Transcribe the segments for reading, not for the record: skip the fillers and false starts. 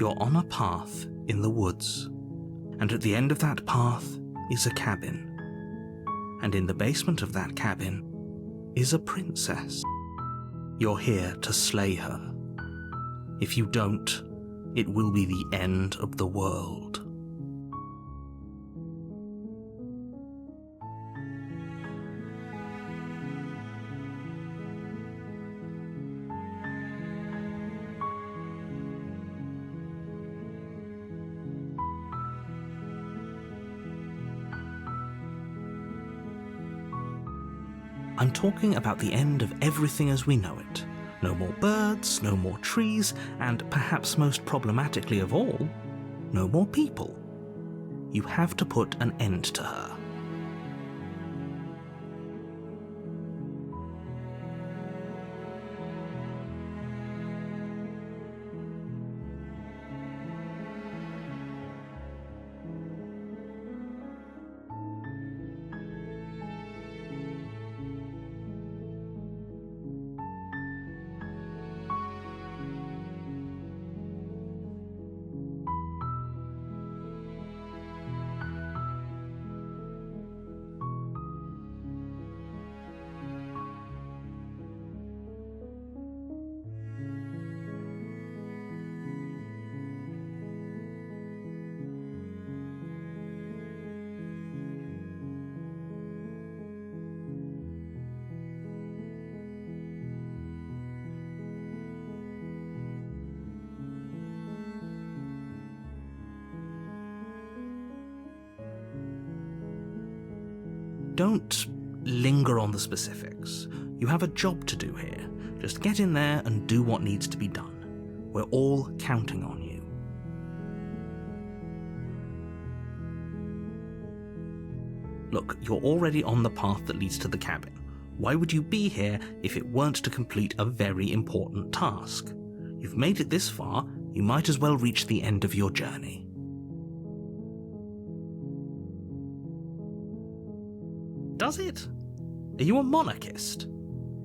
You're on a path in the woods, and at the end of that path is a cabin. And in the basement of that cabin is a princess. You're here to slay her. If you don't, it will be the end of the world. I'm talking about the end of everything as we know it. No more birds, no more trees, and perhaps most problematically of all, no more people. You have to put an end to her. Don't linger on the specifics. You have a job to do here. Just get in there and do what needs to be done. We're all counting on you. Look, you're already on the path that leads to the cabin. Why would you be here if it weren't to complete a very important task? You've made it this far, you might as well reach the end of your journey. Does it? Are you a monarchist?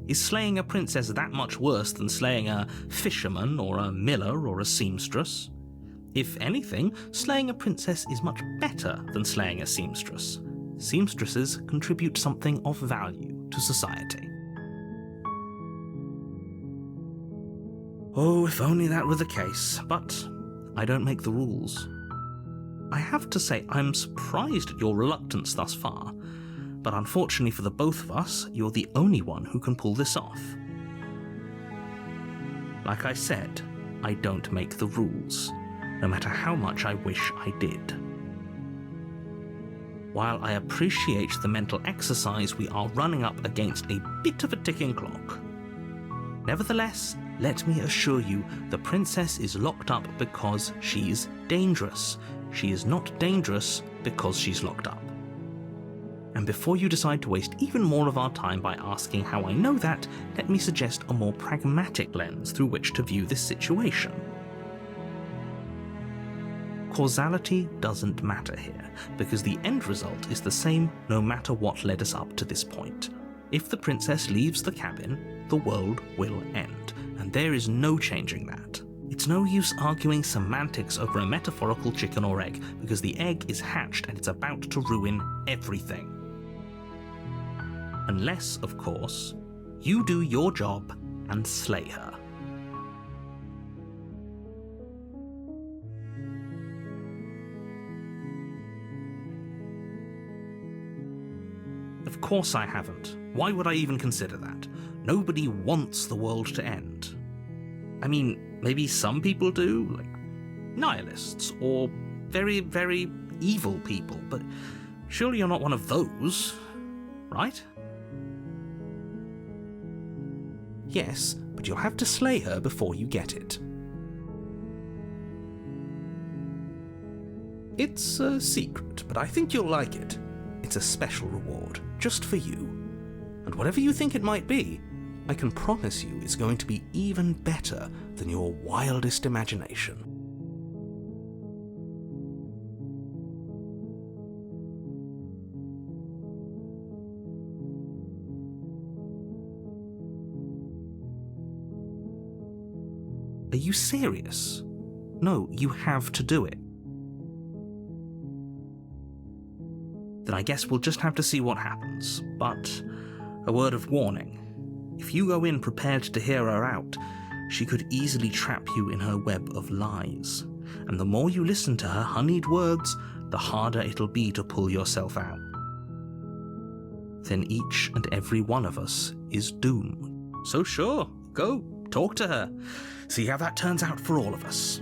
Is slaying a princess that much worse than slaying a fisherman or a miller or a seamstress? If anything, slaying a princess is much better than slaying a seamstress. Seamstresses contribute something of value to society. Oh, if only that were the case, but I don't make the rules. I have to say I'm surprised at your reluctance thus far, but unfortunately for the both of us, you're the only one who can pull this off. Like I said, I don't make the rules, no matter how much I wish I did. While I appreciate the mental exercise, we are running up against a bit of a ticking clock. Nevertheless, let me assure you, the princess is locked up because she's dangerous. She is not dangerous because she's locked up. And before you decide to waste even more of our time by asking how I know that, let me suggest a more pragmatic lens through which to view this situation. Causality doesn't matter here, because the end result is the same no matter what led us up to this point. If the princess leaves the cabin, the world will end, and there is no changing that. It's no use arguing semantics over a metaphorical chicken or egg, because the egg is hatched and it's about to ruin everything. Unless, of course, you do your job and slay her. Of course I haven't. Why would I even consider that? Nobody wants the world to end. I mean, maybe some people do, like nihilists, or very, very evil people, but surely you're not one of those, right? Yes, but you'll have to slay her before you get it. It's a secret, but I think you'll like it. It's a special reward, just for you. And whatever you think it might be, I can promise you it's going to be even better than your wildest imagination. Are you serious? No, you have to do it. Then I guess we'll just have to see what happens. But a word of warning. If you go in prepared to hear her out, she could easily trap you in her web of lies. And the more you listen to her honeyed words, the harder it'll be to pull yourself out. Then each and every one of us is doomed. So sure, go, talk to her. See how that turns out for all of us.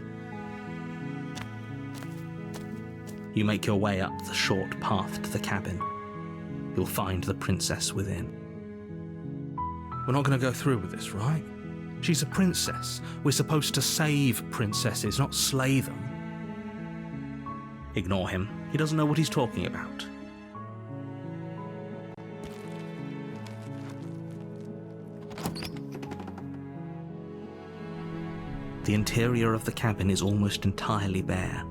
You make your way up the short path to the cabin. You'll find the princess within. We're not going to go through with this, right? She's a princess. We're supposed to save princesses, not slay them. Ignore him. He doesn't know what he's talking about. The interior of the cabin is almost entirely bare.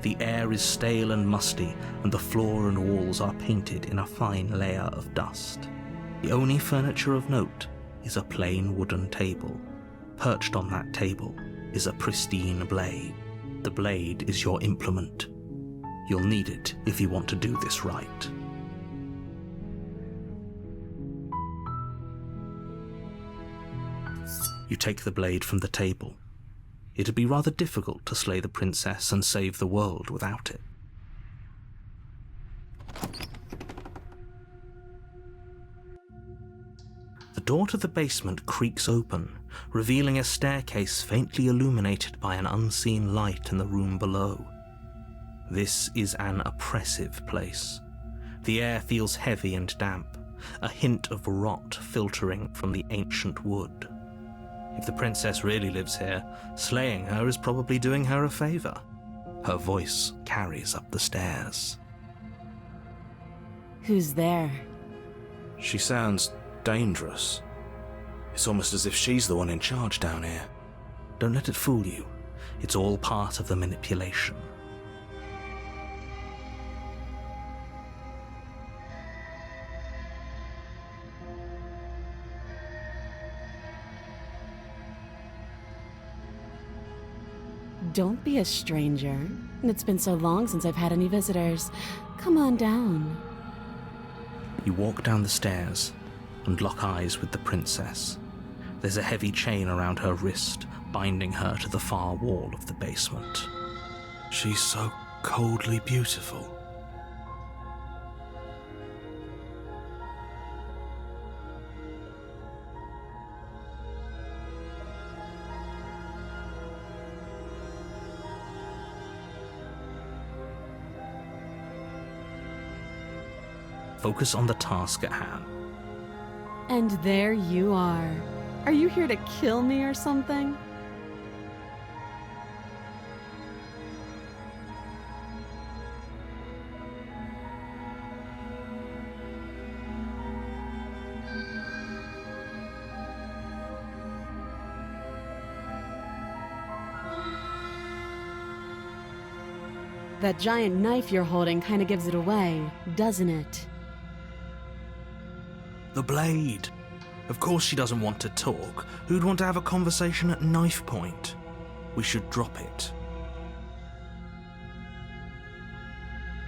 The air is stale and musty, and the floor and walls are painted in a fine layer of dust. The only furniture of note is a plain wooden table. Perched on that table is a pristine blade. The blade is your implement. You'll need it if you want to do this right. You take the blade from the table. It'd be rather difficult to slay the princess and save the world without it. The door to the basement creaks open, revealing a staircase faintly illuminated by an unseen light in the room below. This is an oppressive place. The air feels heavy and damp, a hint of rot filtering from the ancient wood. If the princess really lives here, slaying her is probably doing her a favor. Her voice carries up the stairs. Who's there? She sounds dangerous. It's almost as if she's the one in charge down here. Don't let it fool you. It's all part of the manipulation. Don't be a stranger. It's been so long since I've had any visitors. Come on down. You walk down the stairs and lock eyes with the princess. There's a heavy chain around her wrist, binding her to the far wall of the basement. She's so coldly beautiful. Focus on the task at hand. And there you are. Are you here to kill me or something? That giant knife you're holding kind of gives it away, doesn't it? The blade. Of course she doesn't want to talk. Who'd want to have a conversation at knife point? We should drop it.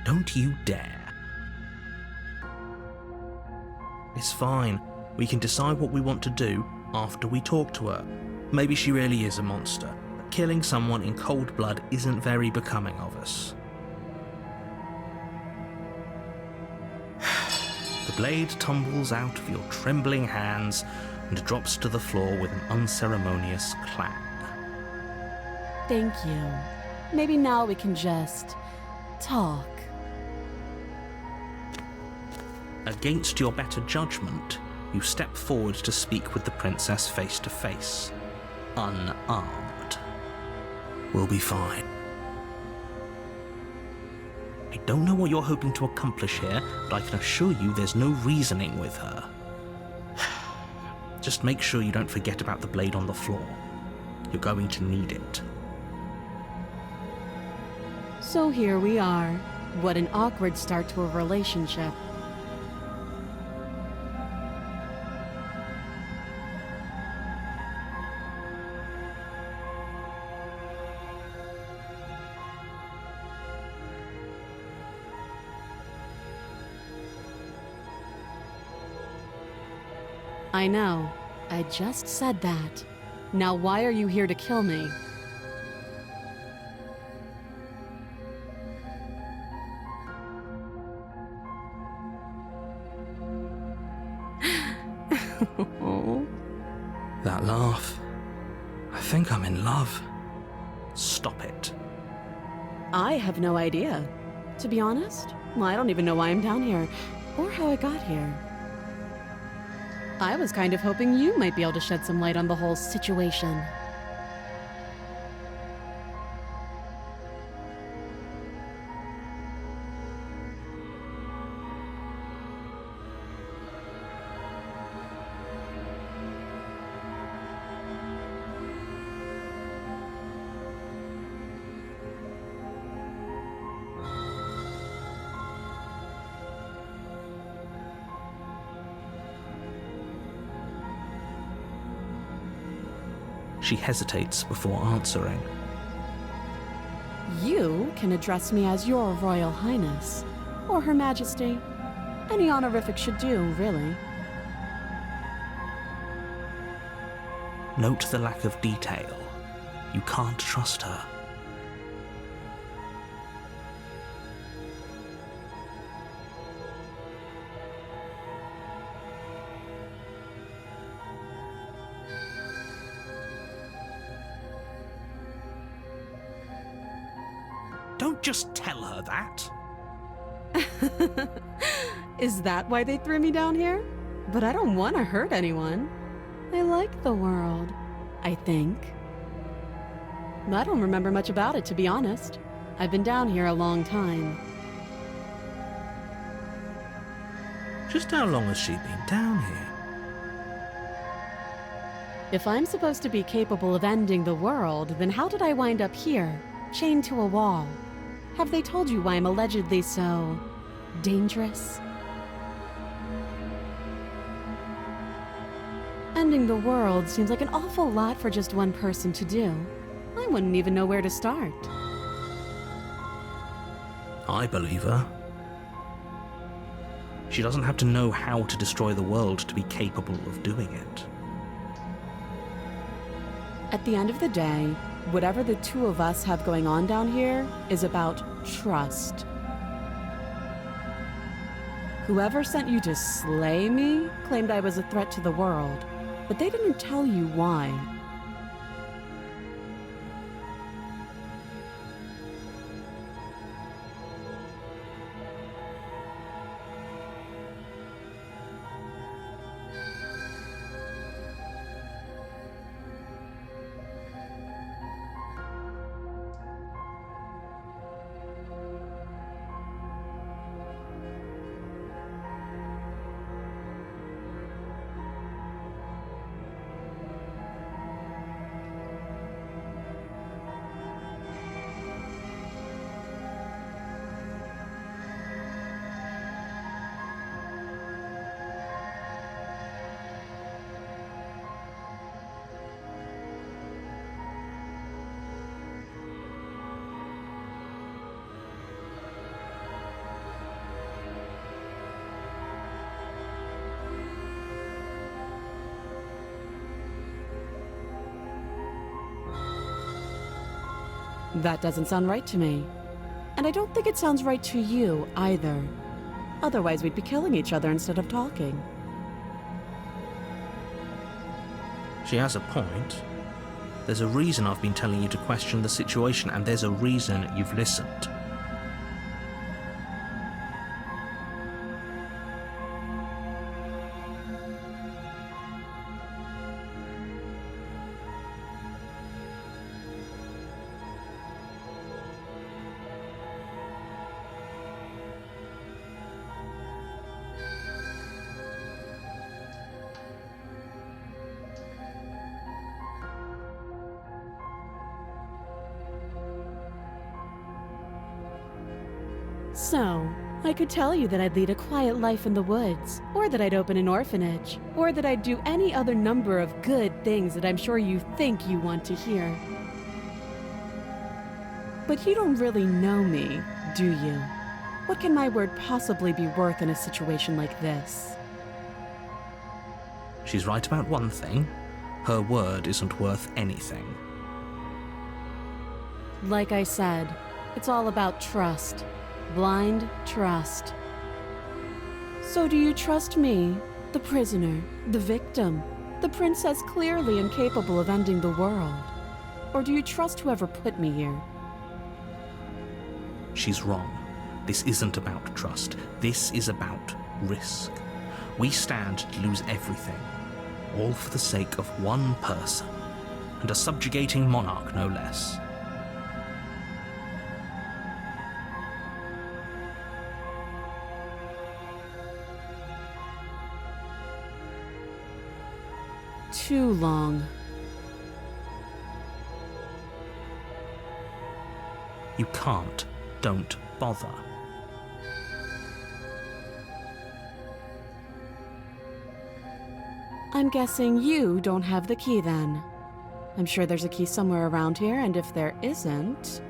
Don't you dare. It's fine. We can decide what we want to do after we talk to her. Maybe she really is a monster, but killing someone in cold blood isn't very becoming of us. The blade tumbles out of your trembling hands and drops to the floor with an unceremonious clang. Thank you. Maybe now we can just talk. Against your better judgment, you step forward to speak with the princess face to face, unarmed. We'll be fine. I don't know what you're hoping to accomplish here, but I can assure you there's no reasoning with her. Just make sure you don't forget about the blade on the floor. You're going to need it. So here we are. What an awkward start to a relationship. I know. I just said that. Now why are you here to kill me? That laugh. I think I'm in love. Stop it. I have no idea. To be honest, I don't even know why I'm down here, or how I got here. I was kind of hoping you might be able to shed some light on the whole situation. She hesitates before answering. You can address me as Your Royal Highness, or Her Majesty. Any honorific should do, really. Note the lack of detail. You can't trust her. Don't just tell her that. Is that why they threw me down here? But I don't want to hurt anyone. I like the world, I think. I don't remember much about it, to be honest. I've been down here a long time. Just how long has she been down here? If I'm supposed to be capable of ending the world, then how did I wind up here, chained to a wall? Have they told you why I'm allegedly so dangerous? Ending the world seems like an awful lot for just one person to do. I wouldn't even know where to start. I believe her. She doesn't have to know how to destroy the world to be capable of doing it. At the end of the day, whatever the two of us have going on down here is about trust. Whoever sent you to slay me claimed I was a threat to the world, but they didn't tell you why. That doesn't sound right to me. And I don't think it sounds right to you, either. Otherwise, we'd be killing each other instead of talking. She has a point. There's a reason I've been telling you to question the situation, and there's a reason you've listened. So, I could tell you that I'd lead a quiet life in the woods, or that I'd open an orphanage, or that I'd do any other number of good things that I'm sure you think you want to hear. But you don't really know me, do you? What can my word possibly be worth in a situation like this? She's right about one thing. Her word isn't worth anything. Like I said, it's all about trust. Blind trust. So do you trust me, the prisoner, the victim, the princess clearly incapable of ending the world? Or do you trust whoever put me here? She's wrong. This isn't about trust. This is about risk. We stand to lose everything, all for the sake of one person, and a subjugating monarch no less. Too long. You can't. Don't bother. I'm guessing you don't have the key then. I'm sure there's a key somewhere around here, and if there isn't...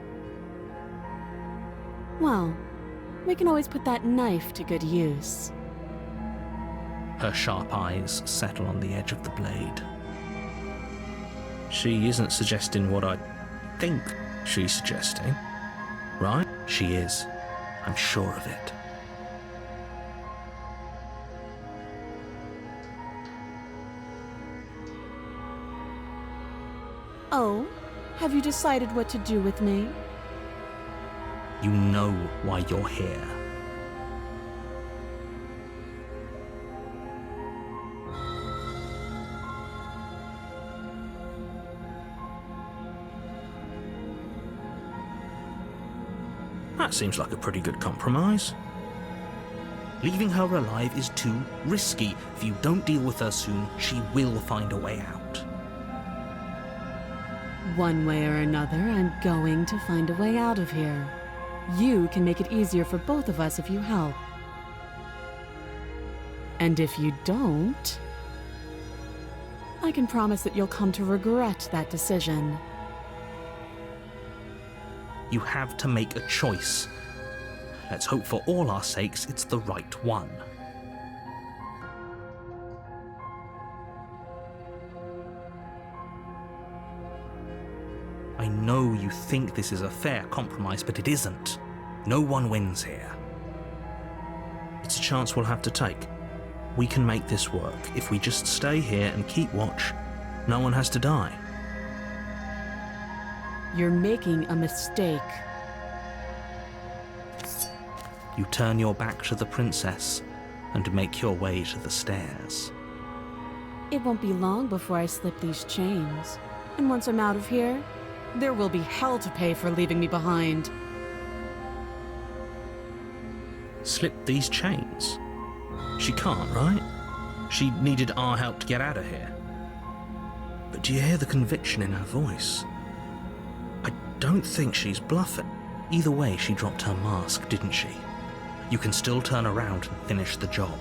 well, we can always put that knife to good use. Her sharp eyes settle on the edge of the blade. She isn't suggesting what I think she's suggesting, right? She is. I'm sure of it. Oh, have you decided what to do with me? You know why you're here. That seems like a pretty good compromise. Leaving her alive is too risky. If you don't deal with her soon, she will find a way out. One way or another, I'm going to find a way out of here. You can make it easier for both of us if you help. And if you don't, I can promise that you'll come to regret that decision. You have to make a choice. Let's hope for all our sakes it's the right one. I know you think this is a fair compromise, but it isn't. No one wins here. It's a chance we'll have to take. We can make this work. If we just stay here and keep watch, no one has to die. You're making a mistake. You turn your back to the princess and make your way to the stairs. It won't be long before I slip these chains. And once I'm out of here, there will be hell to pay for leaving me behind. Slip these chains? She can't, right? She needed our help to get out of here. But do you hear the conviction in her voice? I don't think she's bluffing. Either way, she dropped her mask, didn't she? You can still turn around and finish the job.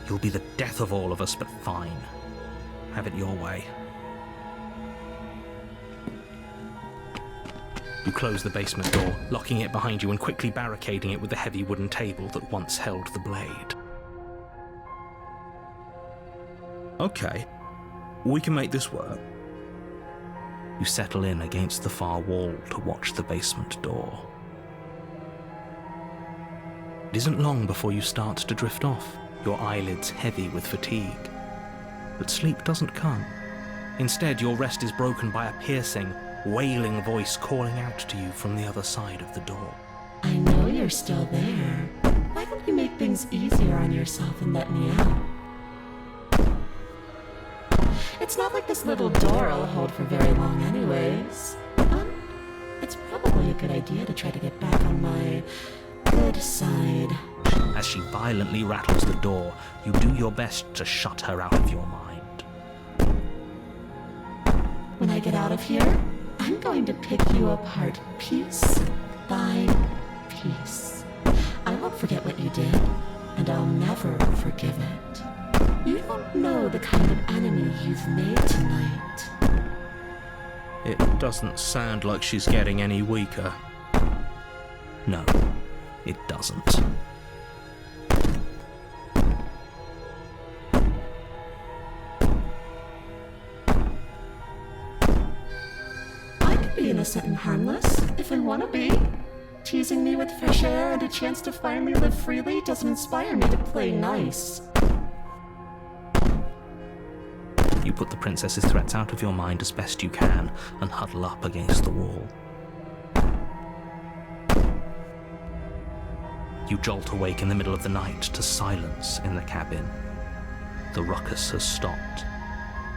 You'll be the death of all of us, but fine. Have it your way. You close the basement door, locking it behind you and quickly barricading it with the heavy wooden table that once held the blade. Okay, we can make this work. You settle in against the far wall to watch the basement door. It isn't long before you start to drift off, your eyelids heavy with fatigue. But sleep doesn't come. Instead, your rest is broken by a piercing, wailing voice calling out to you from the other side of the door. I know you're still there. Why don't you make things easier on yourself and let me out? It's not like this little door will hold for very long anyways. It's probably a good idea to try to get back on my good side. As she violently rattles the door, you do your best to shut her out of your mind. When I get out of here, I'm going to pick you apart piece by piece. I won't forget what you did, and I'll never forgive it. You don't know the kind of enemy you've made tonight. It doesn't sound like she's getting any weaker. No, it doesn't. I could be innocent and harmless, if I want to be. Teasing me with fresh air and a chance to finally live freely doesn't inspire me to play nice. You put the princess's threats out of your mind as best you can and huddle up against the wall. You jolt awake in the middle of the night to silence in the cabin. The ruckus has stopped,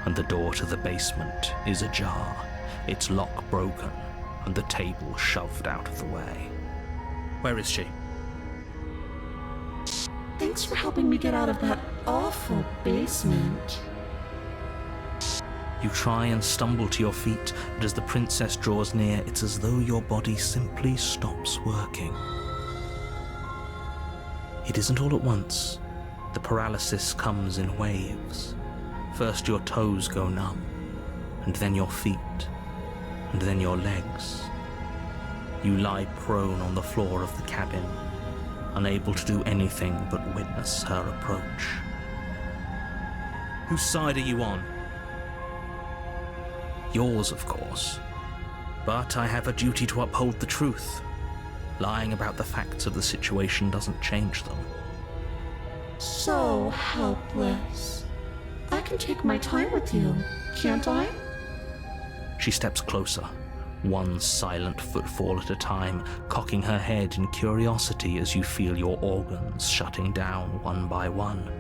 and the door to the basement is ajar, its lock broken, and the table shoved out of the way. Where is she? Thanks for helping me get out of that awful basement. You try and stumble to your feet, but as the princess draws near, it's as though your body simply stops working. It isn't all at once. The paralysis comes in waves. First your toes go numb, and then your feet, and then your legs. You lie prone on the floor of the cabin, unable to do anything but witness her approach. Whose side are you on? Yours, of course. But I have a duty to uphold the truth. Lying about the facts of the situation doesn't change them. So helpless. I can take my time with you, can't I? She steps closer, one silent footfall at a time, cocking her head in curiosity as you feel your organs shutting down one by one.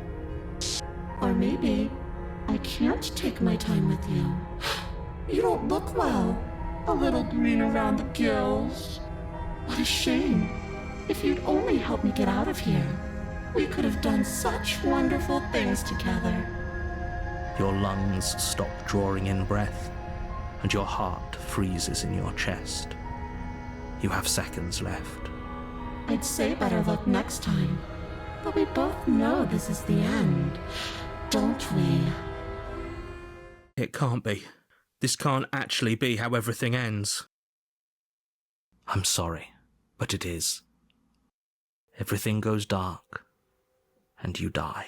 Or maybe I can't take my time with you. You don't look well. A little green around the gills. What a shame. If you'd only helped me get out of here, we could have done such wonderful things together. Your lungs stop drawing in breath, and your heart freezes in your chest. You have seconds left. I'd say better luck next time, but we both know this is the end, don't we? It can't be. This can't actually be how everything ends. I'm sorry, but it is. Everything goes dark, and you die.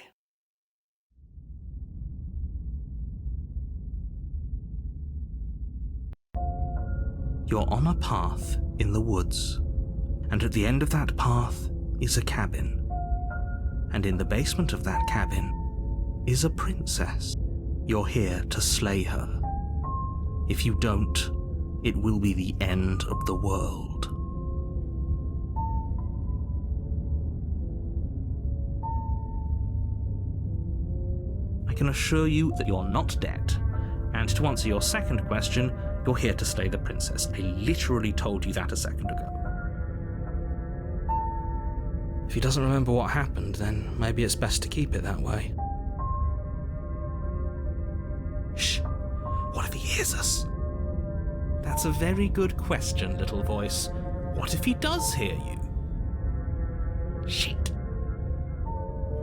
You're on a path in the woods, and at the end of that path is a cabin. And in the basement of that cabin is a princess. You're here to slay her. If you don't, it will be the end of the world. I can assure you that you're not dead. And to answer your second question, you're here to slay the princess. I literally told you that a second ago. If he doesn't remember what happened, then maybe it's best to keep it that way. Shh. What if he hears us? That's a very good question, little voice. What if he does hear you? Shit.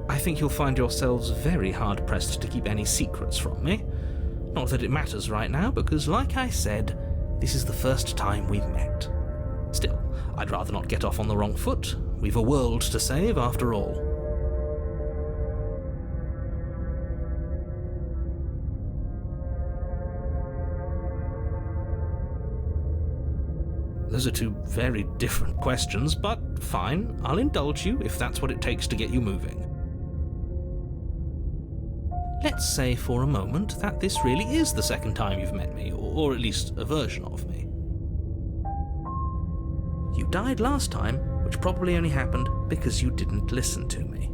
I think you'll find yourselves very hard-pressed to keep any secrets from me. Not that it matters right now, because like I said, this is the first time we've met. Still, I'd rather not get off on the wrong foot. We've a world to save, after all. Those are two very different questions, but fine, I'll indulge you if that's what it takes to get you moving. Let's say for a moment that this really is the second time you've met me, or at least a version of me. You died last time, which probably only happened because you didn't listen to me.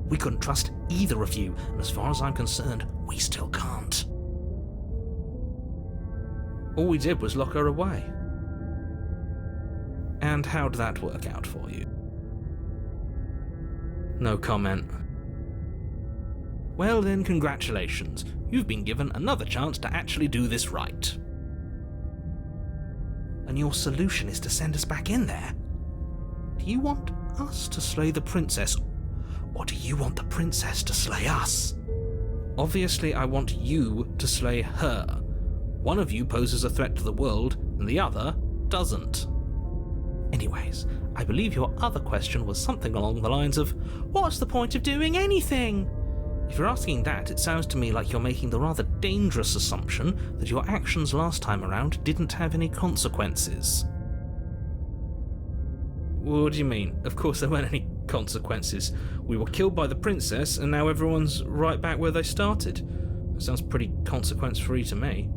We couldn't trust either of you, and as far as I'm concerned, we still can't. All we did was lock her away. And how'd that work out for you? No comment. Well then, congratulations. You've been given another chance to actually do this right. And your solution is to send us back in there? Do you want us to slay the princess? Or do you want the princess to slay us? Obviously, I want you to slay her. One of you poses a threat to the world, and the other doesn't. Anyways, I believe your other question was something along the lines of, what's the point of doing anything? If you're asking that, it sounds to me like you're making the rather dangerous assumption that your actions last time around didn't have any consequences. What do you mean? Of course there weren't any consequences. We were killed by the princess, and now everyone's right back where they started. That sounds pretty consequence-free to me.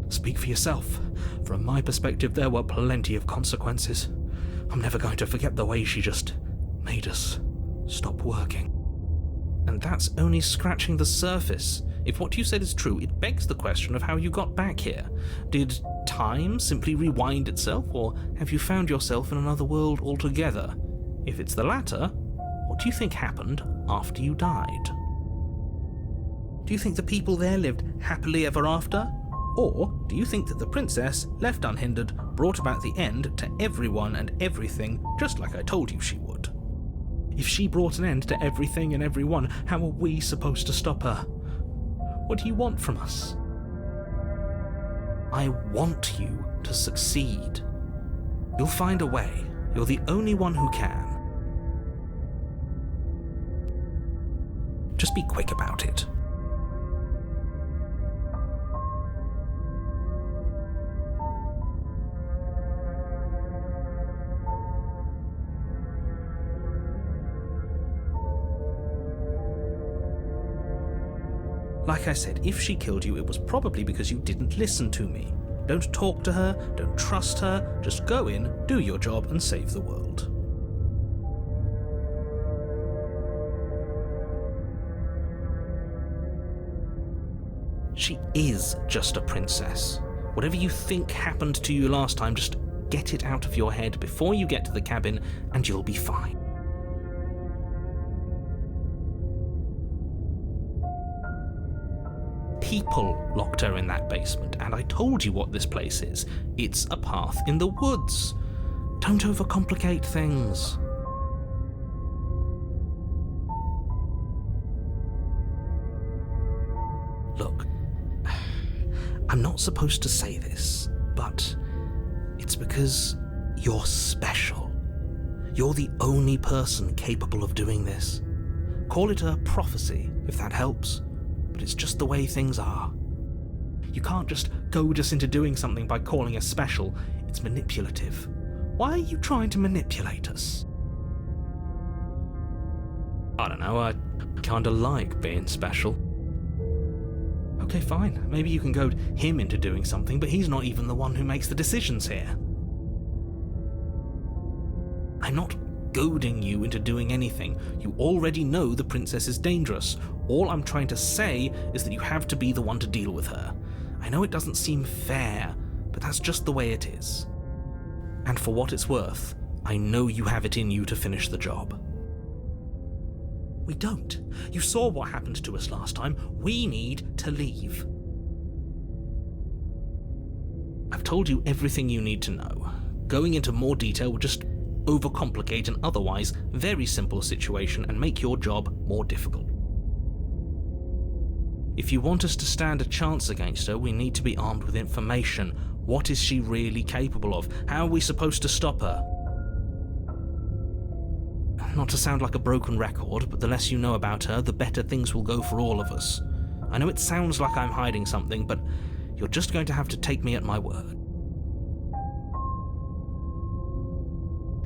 Speak for yourself. From my perspective, there were plenty of consequences. I'm never going to forget the way she just made us stop working. And that's only scratching the surface. If what you said is true, it begs the question of how you got back here. Did time simply rewind itself, or have you found yourself in another world altogether? If it's the latter, what do you think happened after you died? Do you think the people there lived happily ever after? Or do you think that the princess, left unhindered, brought about the end to everyone and everything, just like I told you she would? If she brought an end to everything and everyone, how are we supposed to stop her? What do you want from us? I want you to succeed. You'll find a way. You're the only one who can. Just be quick about it. Like I said, if she killed you, it was probably because you didn't listen to me. Don't talk to her, don't trust her, just go in, do your job, and save the world. She is just a princess. Whatever you think happened to you last time, just get it out of your head before you get to the cabin, and you'll be fine. People locked her in that basement, and I told you what this place is. It's a path in the woods. Don't overcomplicate things. Look, I'm not supposed to say this, but it's because you're special. You're the only person capable of doing this. Call it a prophecy, if that helps. But it's just the way things are. You can't just goad us into doing something by calling us special. It's manipulative. Why are you trying to manipulate us? I don't know, I kinda like being special. Okay, fine. Maybe you can goad him into doing something, but he's not even the one who makes the decisions here. I'm not goading you into doing anything. You already know the princess is dangerous. All I'm trying to say is that you have to be the one to deal with her. I know it doesn't seem fair, but that's just the way it is. And for what it's worth, I know you have it in you to finish the job. We don't. You saw what happened to us last time. We need to leave. I've told you everything you need to know. Going into more detail would just overcomplicate an otherwise very simple situation and make your job more difficult. If you want us to stand a chance against her, we need to be armed with information. What is she really capable of? How are we supposed to stop her? Not to sound like a broken record, but the less you know about her, the better things will go for all of us. I know it sounds like I'm hiding something, but you're just going to have to take me at my word.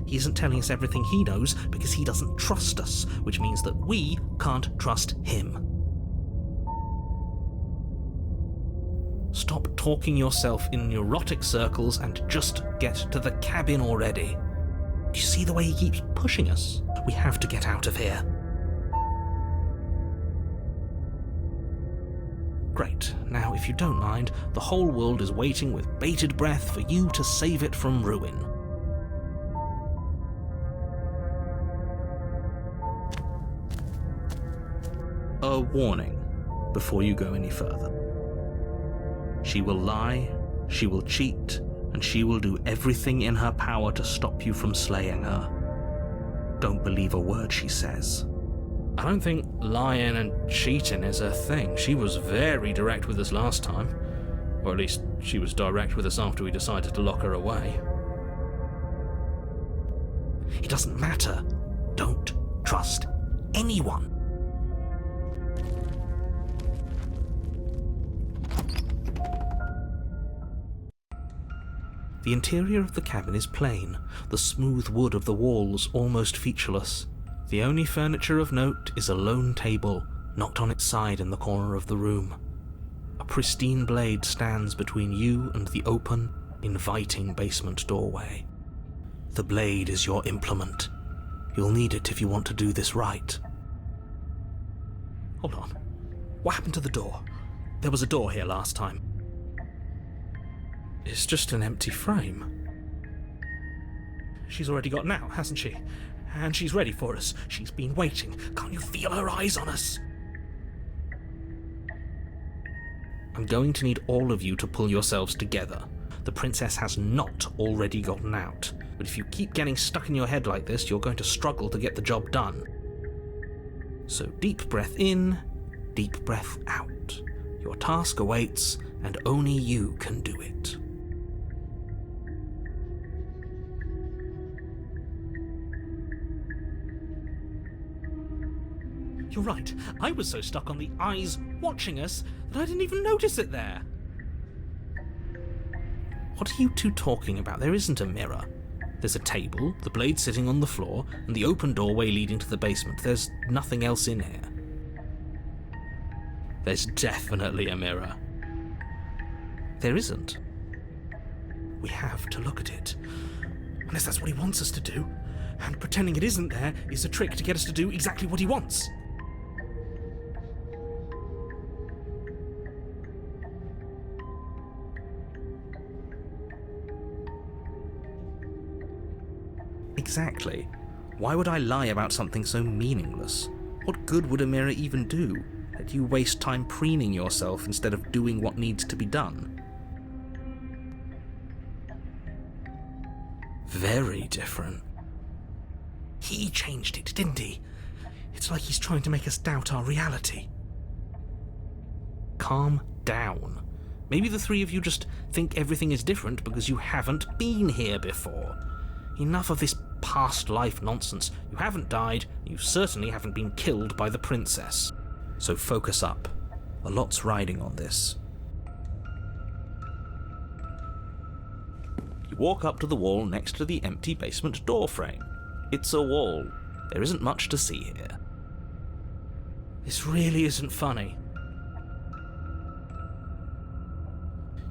He isn't telling us everything he knows because he doesn't trust us, which means that we can't trust him. Stop talking yourself in neurotic circles and just get to the cabin already. Do you see the way he keeps pushing us? We have to get out of here. Great. Now, if you don't mind, the whole world is waiting with bated breath for you to save it from ruin. A warning before you go any further. She will lie, she will cheat, and she will do everything in her power to stop you from slaying her. Don't believe a word she says. I don't think lying and cheating is her thing. She was very direct with us last time. Or at least, she was direct with us after we decided to lock her away. It doesn't matter. Don't trust anyone. The interior of the cabin is plain, the smooth wood of the walls almost featureless. The only furniture of note is a lone table, knocked on its side in the corner of the room. A pristine blade stands between you and the open, inviting basement doorway. The blade is your implement. You'll need it if you want to do this right. Hold on. What happened to the door? There was a door here last time. It's just an empty frame. She's already gotten out, hasn't she? And she's ready for us. She's been waiting. Can't you feel her eyes on us? I'm going to need all of you to pull yourselves together. The princess has not already gotten out. But if you keep getting stuck in your head like this, you're going to struggle to get the job done. So deep breath in, deep breath out. Your task awaits, and only you can do it. You're right. I was so stuck on the eyes watching us that I didn't even notice it there. What are you two talking about? There isn't a mirror. There's a table, the blade sitting on the floor, and the open doorway leading to the basement. There's nothing else in here. There's definitely a mirror. There isn't. We have to look at it. Unless that's what he wants us to do. And pretending it isn't there is a trick to get us to do exactly what he wants. Exactly. Why would I lie about something so meaningless? What good would a mirror even do? Let you waste time preening yourself instead of doing what needs to be done. Very different. He changed it, didn't he? It's like he's trying to make us doubt our reality. Calm down. Maybe the three of you just think everything is different because you haven't been here before. Enough of this past life nonsense. You haven't died, you certainly haven't been killed by the princess. So focus up. A lot's riding on this. You walk up to the wall next to the empty basement door frame. It's a wall. There isn't much to see here. This really isn't funny.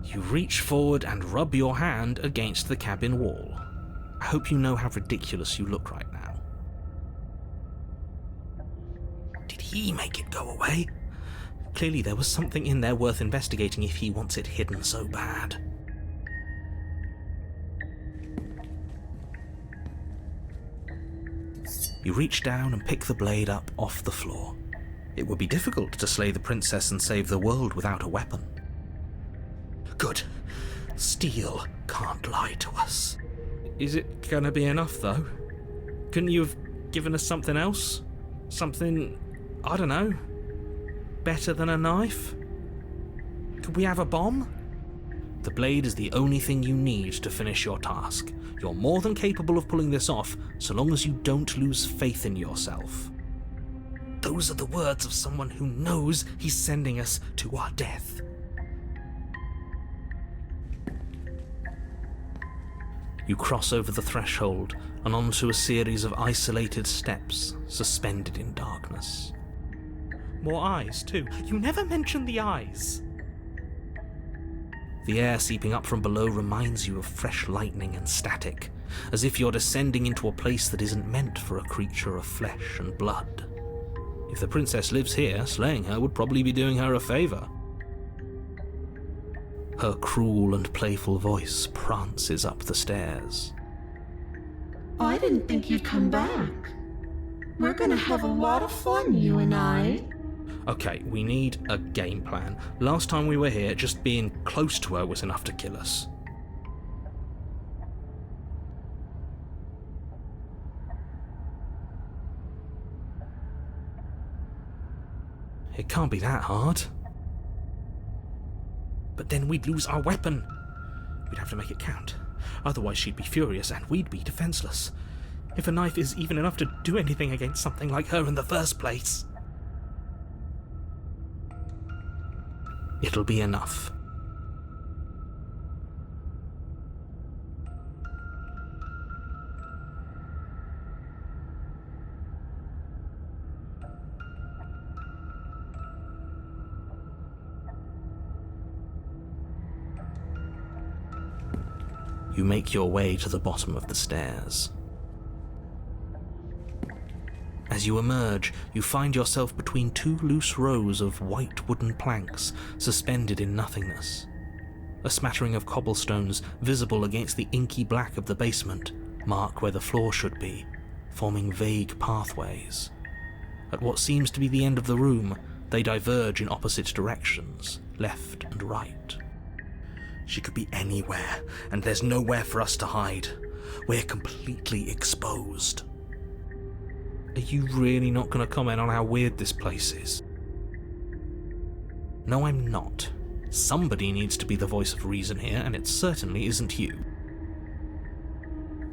You reach forward and rub your hand against the cabin wall. I hope you know how ridiculous you look right now. Did he make it go away? Clearly there was something in there worth investigating if he wants it hidden so bad. You reach down and pick the blade up off the floor. It would be difficult to slay the princess and save the world without a weapon. Good. Steel can't lie to us. Is it gonna be enough, though? Couldn't you have given us something else? Something, I don't know, better than a knife? Could we have a bomb? The blade is the only thing you need to finish your task. You're more than capable of pulling this off, so long as you don't lose faith in yourself. Those are the words of someone who knows he's sending us to our death. You cross over the threshold and onto a series of isolated steps suspended in darkness. More eyes, too. You never mentioned the eyes. The air seeping up from below reminds you of fresh lightning and static, as if you're descending into a place that isn't meant for a creature of flesh and blood. If the princess lives here, slaying her would probably be doing her a favor. Her cruel and playful voice prances up the stairs. I didn't think you'd come back. We're gonna have a lot of fun, you and I. Okay, we need a game plan. Last time we were here, just being close to her was enough to kill us. It can't be that hard. But then we'd lose our weapon. We'd have to make it count. Otherwise she'd be furious and we'd be defenseless. If a knife is even enough to do anything against something like her in the first place. It'll be enough. You make your way to the bottom of the stairs. As you emerge, you find yourself between two loose rows of white wooden planks suspended in nothingness. A smattering of cobblestones, visible against the inky black of the basement, mark where the floor should be, forming vague pathways. At what seems to be the end of the room, they diverge in opposite directions, left and right. She could be anywhere, and there's nowhere for us to hide. We're completely exposed. Are you really not going to comment on how weird this place is? No, I'm not. Somebody needs to be the voice of reason here, and it certainly isn't you.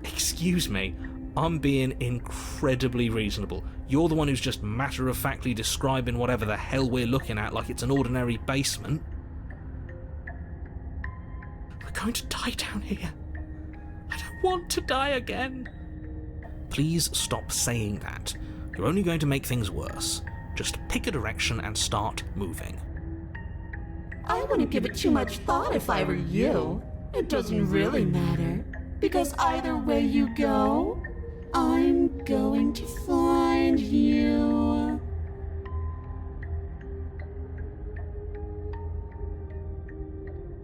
Excuse me, I'm being incredibly reasonable. You're the one who's just matter-of-factly describing whatever the hell we're looking at like it's an ordinary basement. We're going to die down here. I don't want to die again. Please stop saying that. You're only going to make things worse. Just pick a direction and start moving. I wouldn't give it too much thought if I were you. It doesn't really matter, because either way you go, I'm going to find you.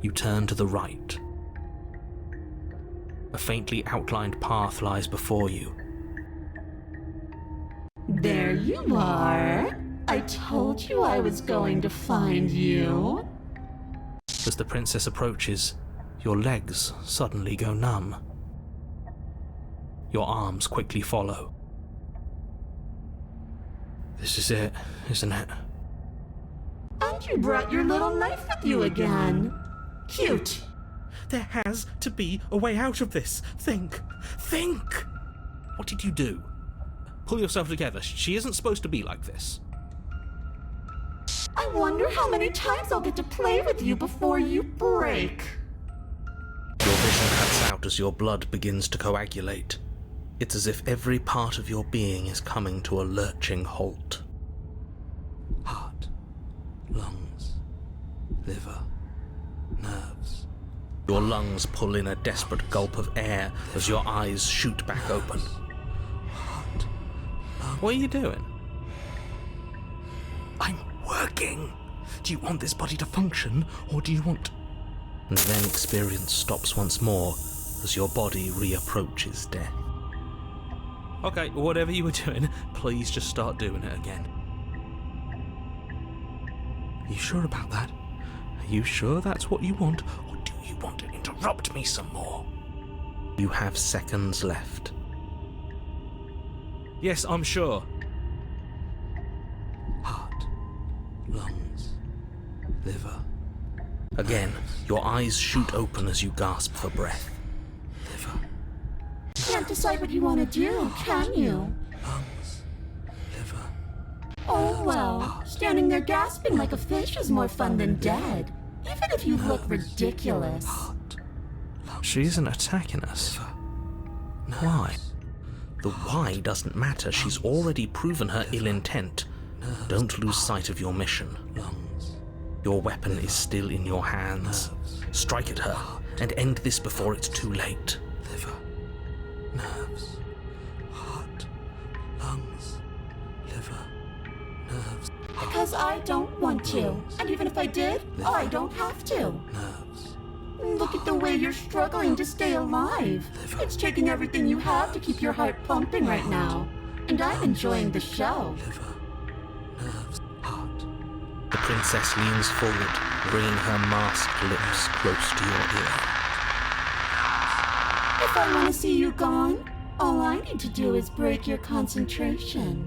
You turn to the right. A faintly outlined path lies before you. There you are. I told you I was going to find you. As the princess approaches, your legs suddenly go numb. Your arms quickly follow. This is it, isn't it? And you brought your little knife with you again. Cute. There has to be a way out of this. Think! What did you do? Pull yourself together. She isn't supposed to be like this. I wonder how many times I'll get to play with you before you break. Your vision cuts out as your blood begins to coagulate. It's as if every part of your being is coming to a lurching halt. Heart, lungs, liver, nerves. Your lungs pull in a desperate gulp of air as your eyes shoot back open. What are you doing? I'm working. Do you want this body to function, or do you want... And then experience stops once more as your body reapproaches death. Okay, whatever you were doing, please just start doing it again. Are you sure about that? Are you sure that's what you want, or do you want to interrupt me some more? You have seconds left. Yes, I'm sure. Heart, lungs, liver. Again, your eyes shoot open as you gasp for breath. Liver. Can't decide what you want to do, can you? Lungs, liver. Oh well, standing there gasping like a fish is more fun than dead. Even if you look ridiculous. Heart. She isn't attacking us. Why? The why doesn't matter. She's already proven her ill intent. Don't lose sight of your mission. Your weapon is still in your hands. Strike at her and end this before it's too late. Liver, nerves, heart, lungs, liver, nerves. Because I don't want to. And even if I did, I don't have to. Nerves. Look at the way you're struggling to stay alive. It's taking everything you have to keep your heart pumping right now. And I'm enjoying the show. Liver, nerves, heart. The princess leans forward, bringing her masked lips close to your ear. If I want to see you gone, all I need to do is break your concentration.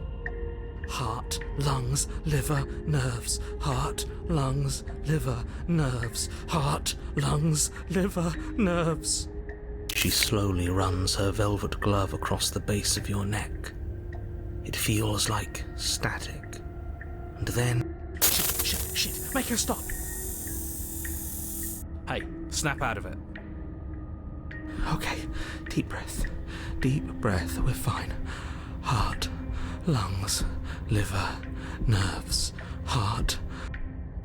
heart, lungs, liver, nerves, heart, lungs, liver, nerves, heart, lungs, liver, nerves. She slowly runs her velvet glove across the base of your neck. It feels like static. And then... Shit, make her stop! Hey, snap out of it. Okay, deep breath, we're fine. Heart, lungs, liver, nerves, heart.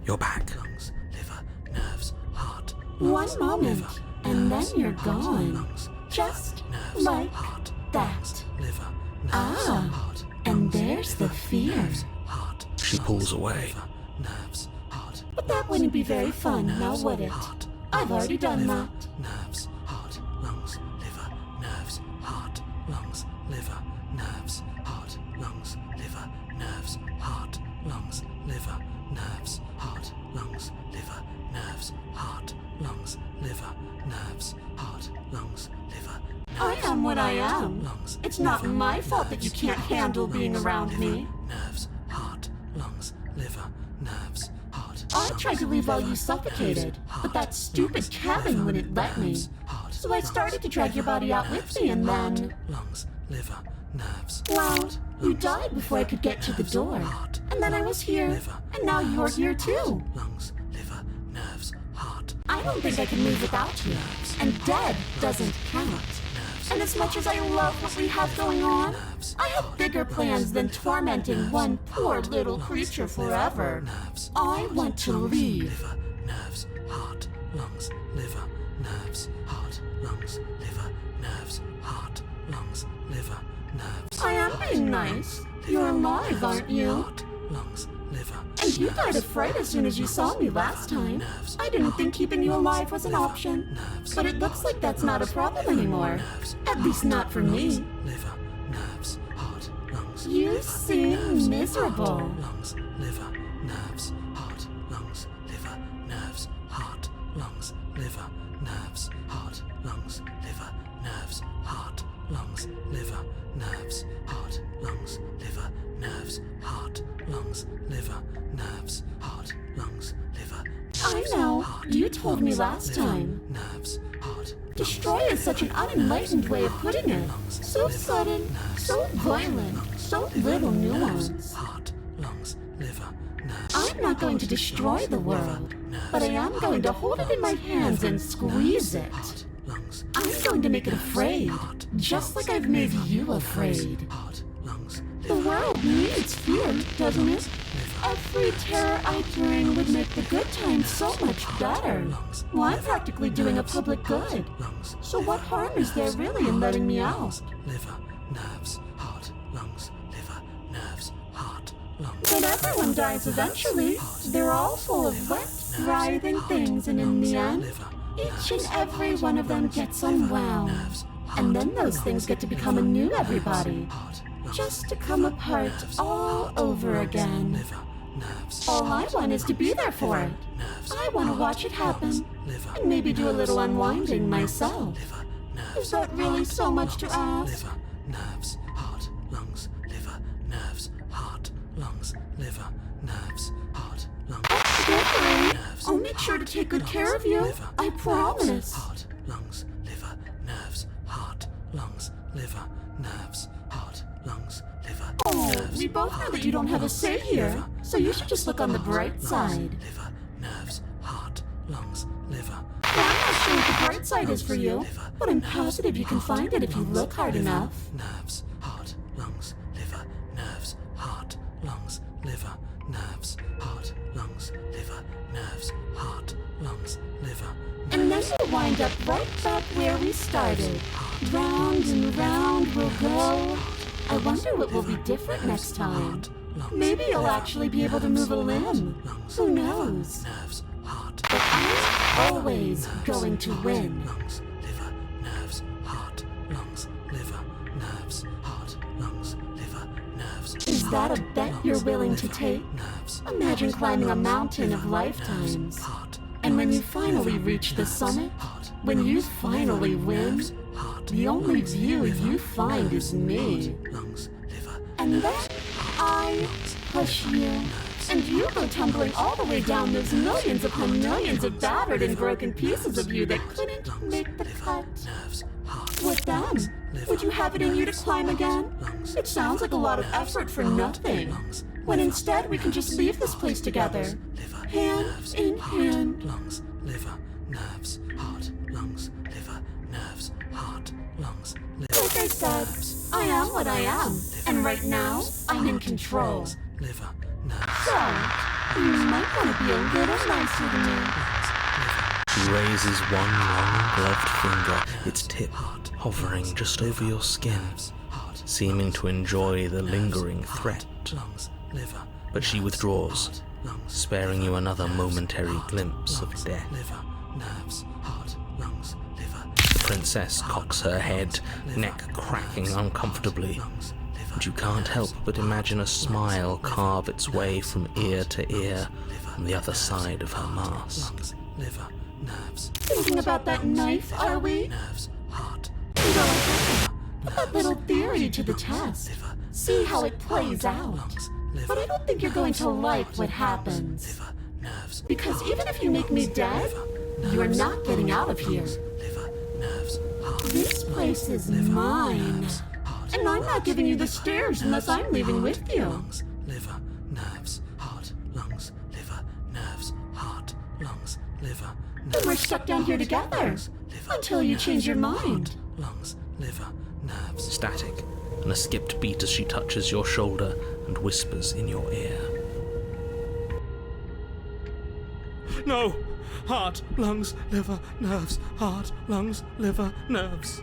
You're back. Lungs, liver, nerves, heart. Lungs, One moment, liver, and nerves, then you're heart, gone. lungs, Just liver, nerves, like heart, that. lungs, liver, nerves, Ah, heart, and lungs, there's the liver, fear. nerves, heart. She pulls away. Liver, nerves, heart. But that wouldn't be very fun, now nerves, would it? heart, I've lungs, already done liver, that. Nerves, heart, lungs, liver, nerves, heart, lungs, liver, nerves, heart, lungs, liver, nerves, heart, lungs, liver, nerves, heart, lungs, liver, nerves, heart, lungs, liver, nerves, heart, lungs, liver. I am what I am. Lungs, It's not liver, my fault that you nerves, can't heart, handle being lungs, around liver, me. Nerves, heart, lungs, liver, nerves, heart. I lungs, tried to leave while liver, you suffocated, nerves, but heart, that stupid lungs, cabin liver, wouldn't let me. nerves, heart, So I started lungs, to drag your body out with nerves, me, and heart, then... lungs, liver, nerves. Well, heart, you lungs, died before I could get to the nerves, door. heart, And then I was here, liver, and now you're nerves, here too. lungs, liver, nerves, heart. I don't think I can move without you. And dead doesn't count. And as much as I love what we have going on, I have bigger plans than tormenting one poor little creature forever. I want to leave. Liver, nerves, heart, lungs, liver, nerves, heart, lungs, liver, nerves, heart, lungs, liver, nerves. I am being nice. You're alive, aren't you? Heart, lungs, liver. And you died of fright as soon as you saw me last time. I didn't think keeping you alive was an option. But it looks like that's not a problem anymore. At least not for me. Liver, nerves, heart, lungs. You seem miserable. Lungs, liver, nerves, heart, lungs, liver, nerves, heart, lungs, liver, nerves, heart, lungs, liver, nerves, heart, lungs, liver, nerves, heart, lungs, liver, nerves, heart, lungs, liver, nerves, heart, lungs, liver. I know. You told me last time. Nerves, heart. Destroy is such an unenlightened way of putting it. So sudden, so violent, so little nuance. Heart, lungs, liver, nerves. I'm not going to destroy the world, but I am going to hold it in my hands and squeeze it. Lungs, I'm going to make it afraid, just like I've made you afraid. heart, lungs, The world needs fear, doesn't it? Every terror I bring would make the good times so much better. Well, I'm practically doing a public good. lungs, So what harm is there really in letting me out? liver, nerves, heart, lungs, liver, nerves, heart, lungs. But everyone dies eventually. They're all full of wet, writhing things, and in the end, each and every one of them gets unwound. And then those things get to become a new everybody. Just to come apart all over again. Liver, nerves, All I want is to be there for it. I want to watch it happen. And maybe do a little unwinding myself. liver, nerves, Is that really so much to ask? liver, nerves, heart, lungs, liver, nerves, heart, lungs, liver, nerves, heart, lungs. Don't worry. Nerves, I'll make sure to take good care of you. liver, I promise. Heart, lungs, liver, nerves, heart, lungs, liver, nerves, heart, lungs, liver, Oh, nerves, we both know that you don't have a say here, so you should just look on the bright side. liver, nerves, heart, lungs, liver, Well, I'm not sure what the bright side is for you, but I'm positive you can find it if you look hard enough. nerves, heart, lungs, liver, nerves, heart, lungs, liver, nerves, heart, lungs, liver, nerves, heart, lungs, liver. And then we'll wind up right back where we started. Round and round we'll go. I wonder what will be different next time. Maybe you'll actually be able to move a limb. Who knows? Nerves, heart, But I'm always going to win. lungs, liver, nerves, heart, lungs, liver, nerves, heart, lungs, liver, nerves. Is that a bet you're willing to take? Nerves, Imagine climbing a mountain of lifetimes. heart, And when you finally reach the summit, heart, when you finally win, heart, the only view you find is me. lungs, liver, And then I push you, and you go tumbling all the way down those millions upon millions of battered and broken pieces of you that couldn't make the cut. What then? Would you have it in you to climb again? It sounds like a lot of effort for nothing, when instead we can just leave this place together, hand in hand. Lungs, liver, nerves, heart, lungs, liver, nerves, heart, lungs, liver. Like I said, I am what I am, and right now, I'm in control. Liver, nerves. So, you might want to be a little nicer to me. She raises one long gloved finger, its tip hovering just over your skin, seeming to enjoy the lingering threat. But she withdraws, sparing you another momentary glimpse of death. The princess cocks her head, neck cracking uncomfortably, and you can't help but imagine a smile carve its way from ear to ear on the other side of her mask. Thinking about that knife, are we? Put that little theory to the test. See how it plays out. But I don't think you're going to like what happens. Because even if you make me dead, you're not getting out of here. This place is mine. And I'm not giving you the stairs unless I'm leaving with you. Liver, nerves, heart, lungs, liver, nerves, heart, lungs, liver, Then we're stuck down here together. Until you change your mind. lungs, liver, nerves. Static, and a skipped beat as she touches your shoulder and whispers in your ear. No! Heart, lungs, liver, nerves, heart, lungs, liver, nerves.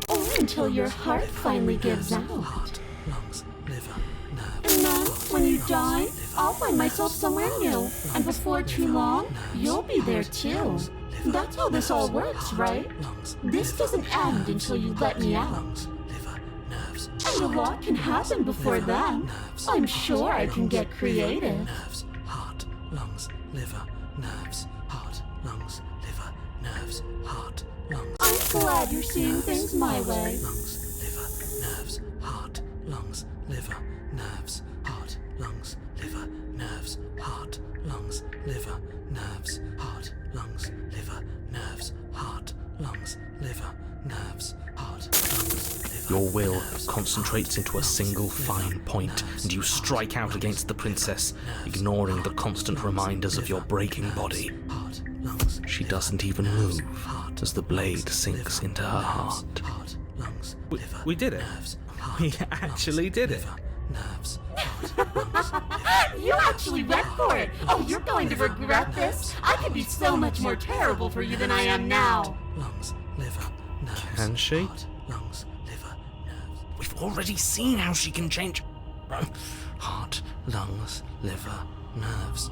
Or until your heart finally gives out. Heart, lungs, liver, nerves. And then, when you die, I'll find myself somewhere new. And before too long, you'll be there too. That's how this all works, right? This doesn't end until you let me out. And a lot can happen before then. I'm sure I can get creative. Nerves, heart, lungs, liver, nerves, heart, lungs, liver, nerves, heart, lungs. I'm glad you're seeing things my way. Lungs, liver, nerves, heart, lungs, liver, nerves, heart, lungs, liver, nerves, heart, lungs, liver, nerves, heart, lungs, liver, nerves, heart, lungs, liver, nerves, heart, lungs, liver. Your will concentrates into a single fine point, and you strike out against the princess, ignoring the constant reminders of your breaking body. She doesn't even move as the blade sinks into her heart. We did it. We actually did it. You actually went for it. Oh, you're going to regret this. I could be so much more terrible for you than I am now. Can she? We've already seen how she can change. Heart, lungs, liver, nerves.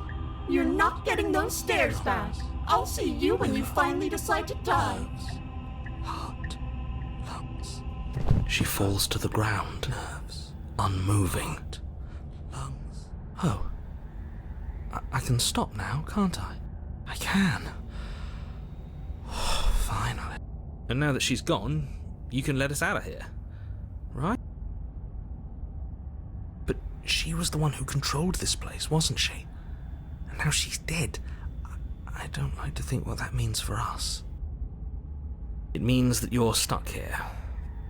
You're not getting those stairs back. I'll see you when you finally decide to die. Heart, lungs. She falls to the ground, unmoving. Oh. I can stop now, can't I? I can. Finally. And now that she's gone, you can let us out of here. Right? But she was the one who controlled this place, wasn't she? And now she's dead. I don't like to think what that means for us. It means that you're stuck here.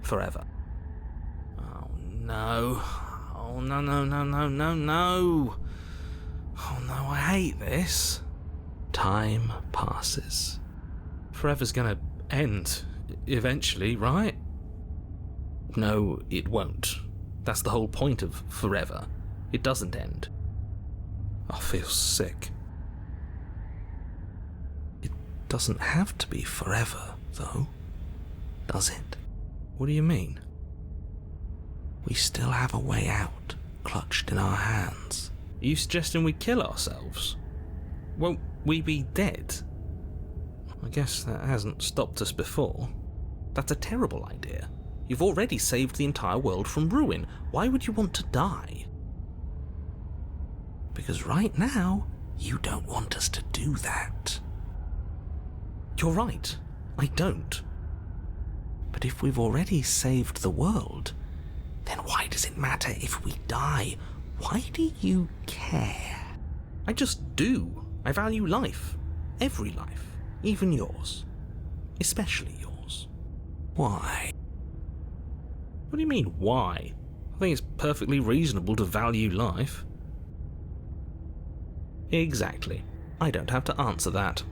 Forever. Oh no. Oh no, no, no, no, no, no. Oh no, I hate this. Time passes. Forever's gonna end eventually, right? No, it won't. That's the whole point of forever. It doesn't end. I feel sick. It doesn't have to be forever, though, does it? What do you mean? We still have a way out, clutched in our hands. Are you suggesting we kill ourselves? Won't we be dead? I guess that hasn't stopped us before. That's a terrible idea. You've already saved the entire world from ruin. Why would you want to die? Because right now, you don't want us to do that. You're right. I don't. But if we've already saved the world, Then why does it matter if we die? Why do you care? I just do. I value life. Every life. Even yours. Especially yours. Why? What do you mean, why? I think it's perfectly reasonable to value life. Exactly. I don't have to answer that.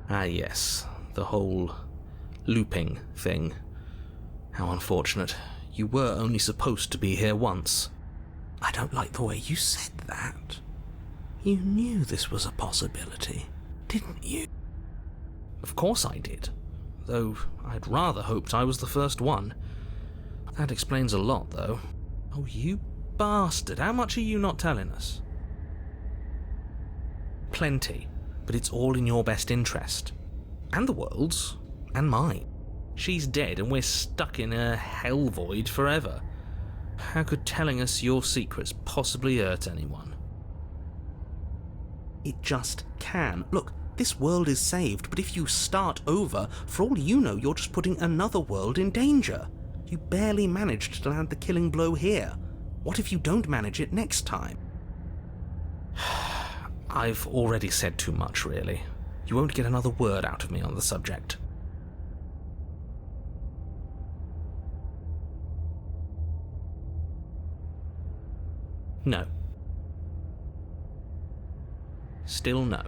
Ah yes, the whole looping thing. How unfortunate. You were only supposed to be here once. I don't like the way you said that. You knew this was a possibility, didn't you? Of course I did, though I'd rather hoped I was the first one. That explains a lot, though. Oh, you bastard, how much are you not telling us? Plenty, but it's all in your best interest. And the world's, and mine. She's dead and we're stuck in a hell void forever. How could telling us your secrets possibly hurt anyone? It just can. Look, this world is saved, but if you start over, for all you know, you're just putting another world in danger. You barely managed to land the killing blow here. What if you don't manage it next time? I've already said too much, really. You won't get another word out of me on the subject. No. Still no.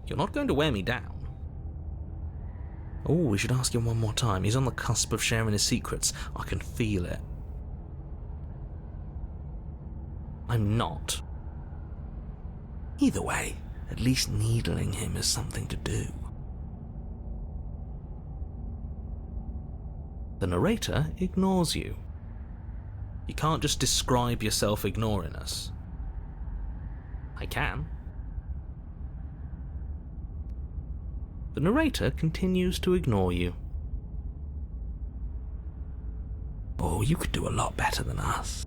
You're not going to wear me down. Oh, we should ask him one more time. He's on the cusp of sharing his secrets. I can feel it. I'm not. Either way, at least needling him is something to do. The narrator ignores you. You can't just describe yourself ignoring us. I can. The narrator continues to ignore you. Oh, you could do a lot better than us.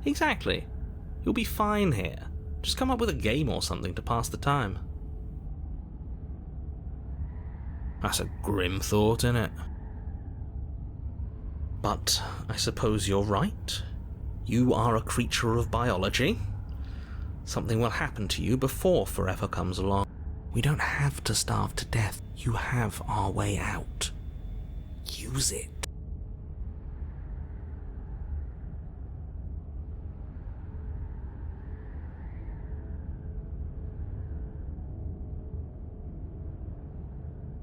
Exactly. You'll be fine here. Just come up with a game or something to pass the time. That's a grim thought, innit? But I suppose you're right. You are a creature of biology. Something will happen to you before forever comes along. We don't have to starve to death. You have our way out. Use it.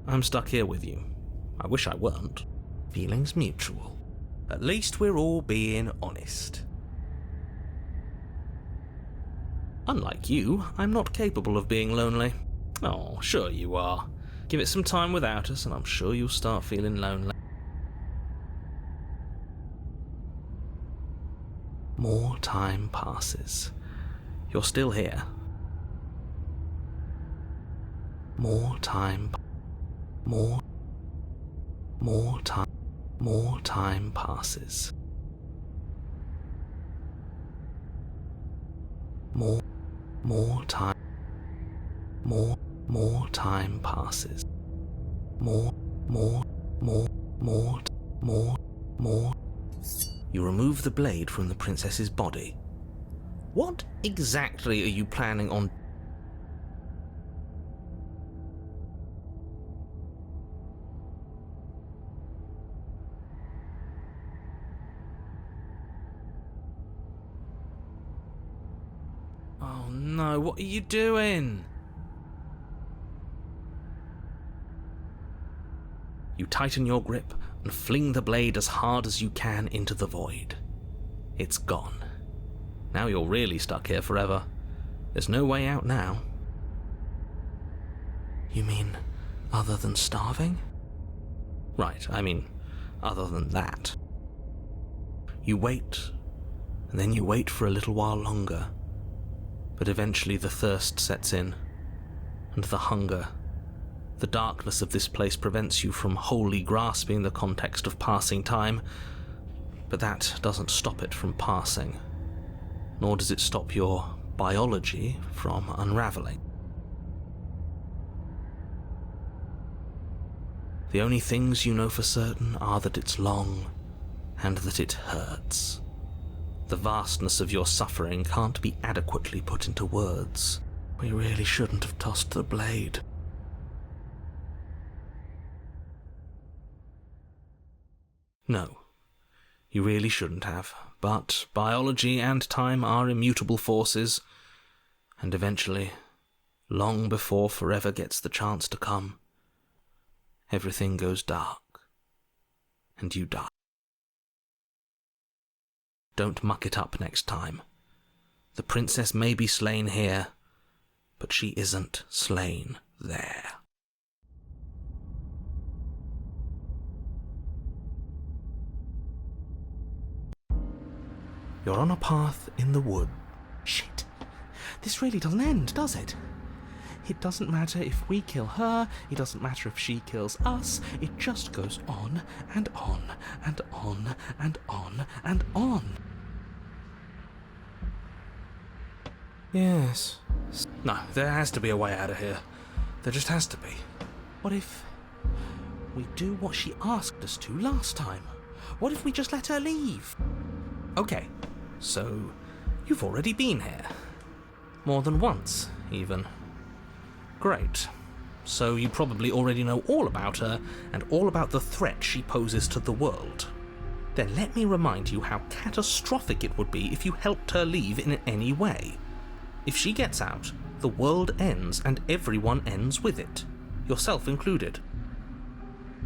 I'm stuck here with you. I wish I weren't. Feelings mutual. At least we're all being honest. Unlike you, I'm not capable of being lonely. Oh, sure you are. Give it some time without us and I'm sure you'll start feeling lonely. More time passes. You're still here. More time passes. More time passes. More time passes. More. You remove the blade from the princess's body. What exactly are you planning on? Oh no, what are you doing? You tighten your grip and fling the blade as hard as you can into the void. It's gone. Now you're really stuck here forever. There's no way out now. You mean other than starving? Right, I mean other than that. You wait and then you wait for a little while longer. But eventually the thirst sets in, and the hunger. The darkness of this place prevents you from wholly grasping the context of passing time, but that doesn't stop it from passing, nor does it stop your biology from unraveling. The only things you know for certain are that it's long and that it hurts. The vastness of your suffering can't be adequately put into words. We really shouldn't have tossed the blade. No, you really shouldn't have, but biology and time are immutable forces, and eventually, long before forever gets the chance to come, everything goes dark, and you die. Don't muck it up next time. The princess may be slain here, but she isn't slain there. You're on a path in the wood. Shit. This really doesn't end, does it? It doesn't matter if we kill her, it doesn't matter if she kills us, it just goes on and on and on and on and on. Yes. No, there has to be a way out of here. There just has to be. What if we do what she asked us to last time? What if we just let her leave? Okay, so you've already been here. More than once, even. Great. So you probably already know all about her and all about the threat she poses to the world. Then let me remind you how catastrophic it would be if you helped her leave in any way. If she gets out, the world ends and everyone ends with it, yourself included.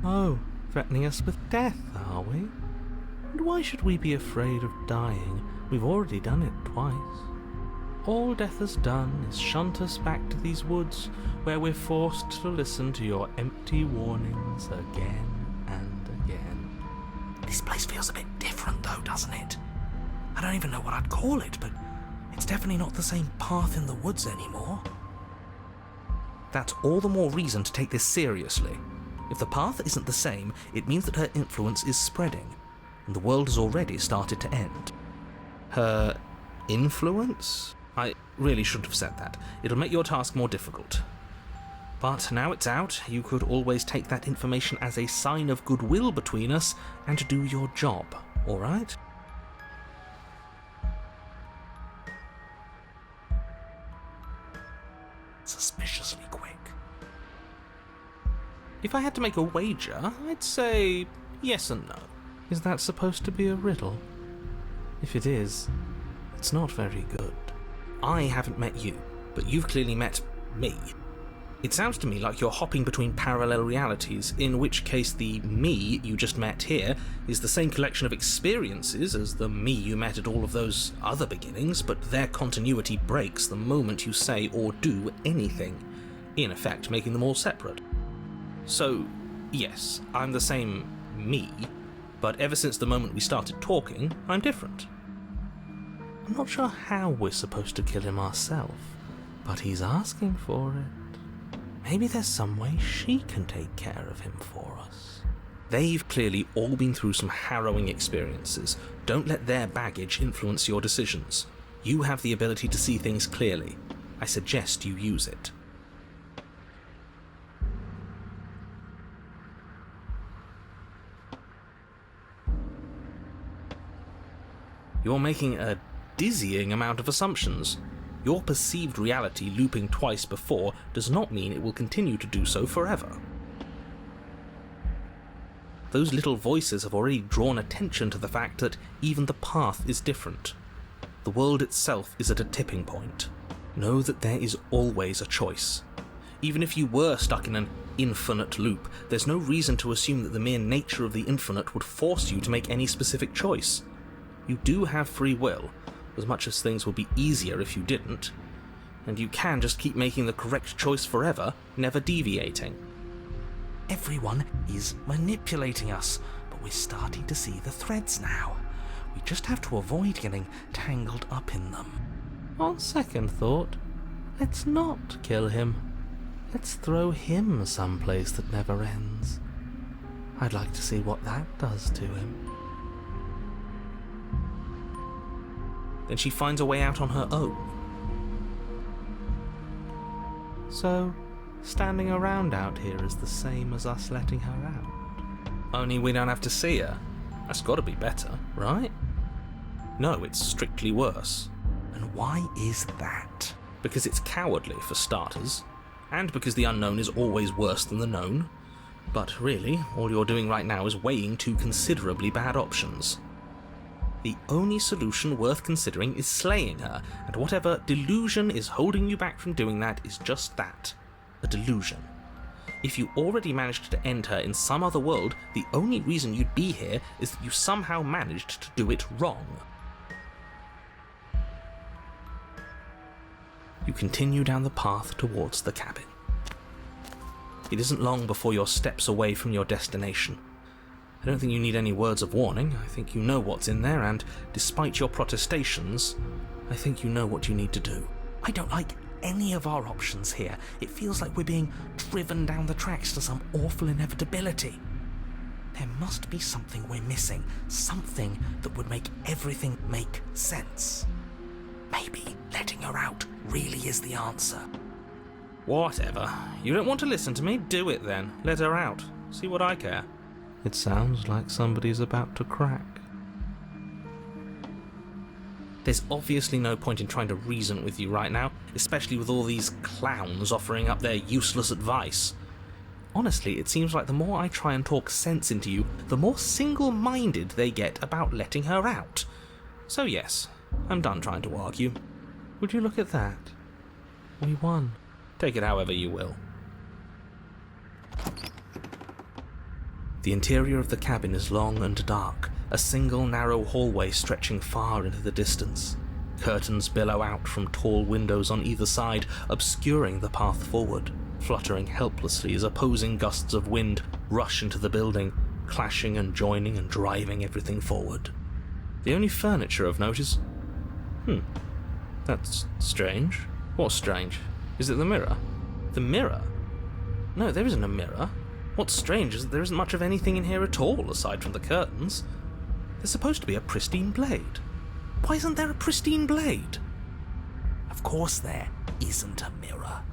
Oh, threatening us with death, are we? And why should we be afraid of dying? We've already done it twice. All death has done is shunt us back to these woods, where we're forced to listen to your empty warnings again and again. This place feels a bit different though, doesn't it? I don't even know what I'd call it, but it's definitely not the same path in the woods anymore. That's all the more reason to take this seriously. If the path isn't the same, it means that her influence is spreading, and the world has already started to end. Her influence? I really shouldn't have said that. It'll make your task more difficult. But now it's out, you could always take that information as a sign of goodwill between us and do your job, alright? Suspiciously quick. If I had to make a wager, I'd say yes and no. Is that supposed to be a riddle? If it is, it's not very good. I haven't met you, but you've clearly met me. It sounds to me like you're hopping between parallel realities, in which case the me you just met here is the same collection of experiences as the me you met at all of those other beginnings, but their continuity breaks the moment you say or do anything, in effect making them all separate. So, yes, I'm the same me, but ever since the moment we started talking, I'm different. I'm not sure how we're supposed to kill him ourselves, but he's asking for it. Maybe there's some way she can take care of him for us. They've clearly all been through some harrowing experiences. Don't let their baggage influence your decisions. You have the ability to see things clearly. I suggest you use it. You're making a dizzying amount of assumptions. Your perceived reality looping twice before does not mean it will continue to do so forever. Those little voices have already drawn attention to the fact that even the path is different. The world itself is at a tipping point. Know that there is always a choice. Even if you were stuck in an infinite loop, there's no reason to assume that the mere nature of the infinite would force you to make any specific choice. You do have free will, as much as things would be easier if you didn't, and you can just keep making the correct choice forever, never deviating. Everyone is manipulating us, but we're starting to see the threads now. We just have to avoid getting tangled up in them. On second thought, let's not kill him. Let's throw him someplace that never ends. I'd like to see what that does to him. Then she finds a way out on her own. So, standing around out here is the same as us letting her out. Only we don't have to see her. That's got to be better, right? No, it's strictly worse. And why is that? Because it's cowardly, for starters, and because the unknown is always worse than the known. But really, all you're doing right now is weighing two considerably bad options. The only solution worth considering is slaying her, and whatever delusion is holding you back from doing that is just that, a delusion. If you already managed to end her in some other world, the only reason you'd be here is that you somehow managed to do it wrong. You continue down the path towards the cabin. It isn't long before you're steps away from your destination. I don't think you need any words of warning. I think you know what's in there, and despite your protestations, I think you know what you need to do. I don't like any of our options here. It feels like we're being driven down the tracks to some awful inevitability. There must be something we're missing, something that would make everything make sense. Maybe letting her out really is the answer. Whatever. You don't want to listen to me? Do it then. Let her out. See what I care. It sounds like somebody's about to crack. There's obviously no point in trying to reason with you right now, especially with all these clowns offering up their useless advice. Honestly, it seems like the more I try and talk sense into you, the more single-minded they get about letting her out. So yes, I'm done trying to argue. Would you look at that? We won. Take it however you will. The interior of the cabin is long and dark, a single narrow hallway stretching far into the distance. Curtains billow out from tall windows on either side, obscuring the path forward, fluttering helplessly as opposing gusts of wind rush into the building, clashing and joining and driving everything forward. The only furniture of note is... that's strange. What's strange? Is it the mirror? The mirror? No, there isn't a mirror. What's strange is that there isn't much of anything in here at all, aside from the curtains. There's supposed to be a pristine blade. Why isn't there a pristine blade? Of course there isn't a mirror.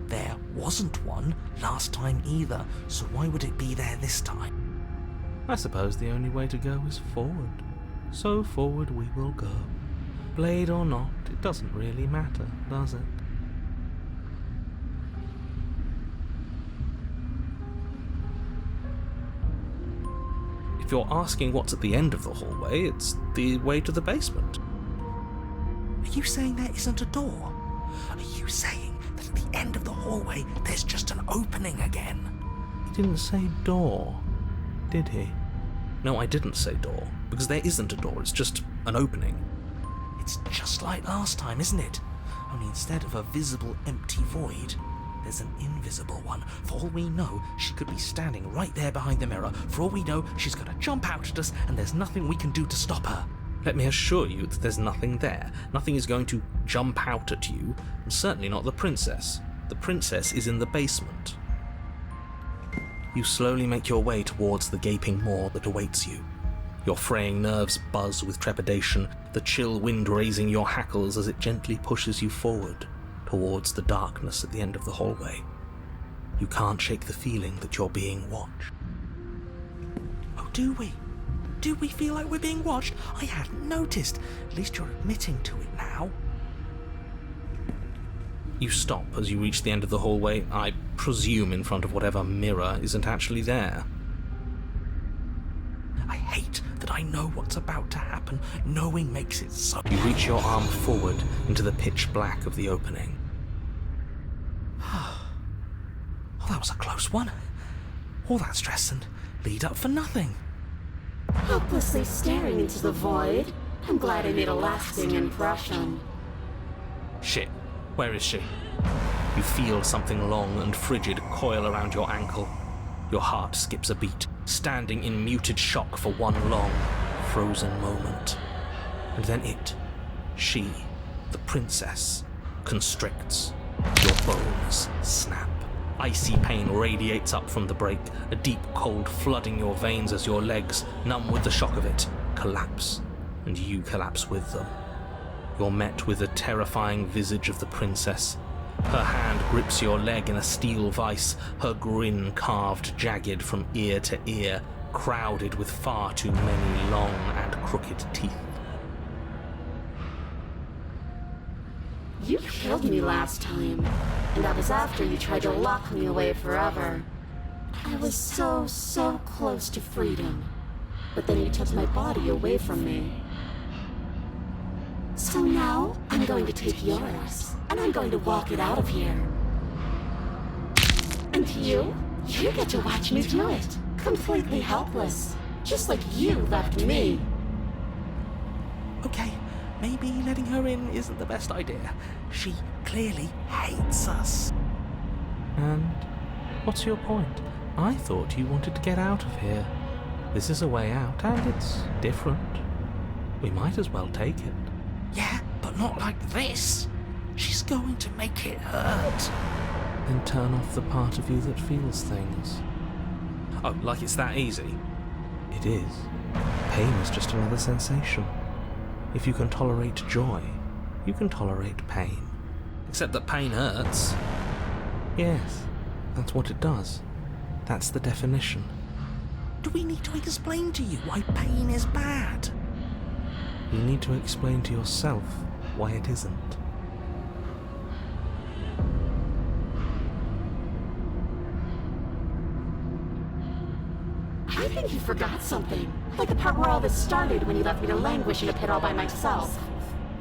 There wasn't one last time either, so why would it be there this time? I suppose the only way to go is forward. So forward we will go. Blade or not, it doesn't really matter, does it? If you're asking what's at the end of the hallway, it's the way to the basement. Are you saying there isn't a door? Are you saying that at the end of the hallway there's just an opening again? He didn't say door, did he? No, I didn't say door, because there isn't a door, it's just an opening. It's just like last time, isn't it? Only instead of a visible empty void, there's an invisible one. For all we know, she could be standing right there behind the mirror. For all we know, she's going to jump out at us, and there's nothing we can do to stop her. Let me assure you that there's nothing there. Nothing is going to jump out at you, and certainly not the princess. The princess is in the basement. You slowly make your way towards the gaping maw that awaits you. Your fraying nerves buzz with trepidation, the chill wind raising your hackles as it gently pushes you forward, towards the darkness at the end of the hallway. You can't shake the feeling that you're being watched. Oh, do we? Do we feel like we're being watched? I hadn't noticed. At least you're admitting to it now. You stop as you reach the end of the hallway, I presume in front of whatever mirror isn't actually there. I hate that I know what's about to happen. Knowing makes it so... You reach your arm forward into the pitch black of the opening. Oh, that was a close one. All that stress and lead up for nothing. Helplessly staring into the void. I'm glad I made a lasting impression. Shit, where is she? You feel something long and frigid coil around your ankle. Your heart skips a beat, standing in muted shock for one long, frozen moment. And then she, the princess, constricts. Your bones snap. Icy pain radiates up from the break, a deep cold flooding your veins as your legs, numb with the shock of it, collapse, and you collapse with them. You're met with the terrifying visage of the princess. Her hand grips your leg in a steel vice, her grin carved jagged from ear to ear, crowded with far too many long and crooked teeth. You killed me last time, and that was after you tried to lock me away forever. I was so close to freedom, but then you took my body away from me. So now, I'm going to take yours, and I'm going to walk it out of here. And you get to watch me do it, completely helpless, just like you left me. Okay, maybe letting her in isn't the best idea. She clearly hates us. And what's your point? I thought you wanted to get out of here. This is a way out, and it's different. We might as well take it. Yeah, but not like this. She's going to make it hurt. Then turn off the part of you that feels things. Oh, like it's that easy? It is. Pain is just another sensation. If you can tolerate joy, you can tolerate pain. Except that pain hurts. Yes, that's what it does. That's the definition. Do we need to explain to you why pain is bad? You need to explain to yourself why it isn't. I think you forgot something. Like the part where all this started when you left me to languish in a pit all by myself.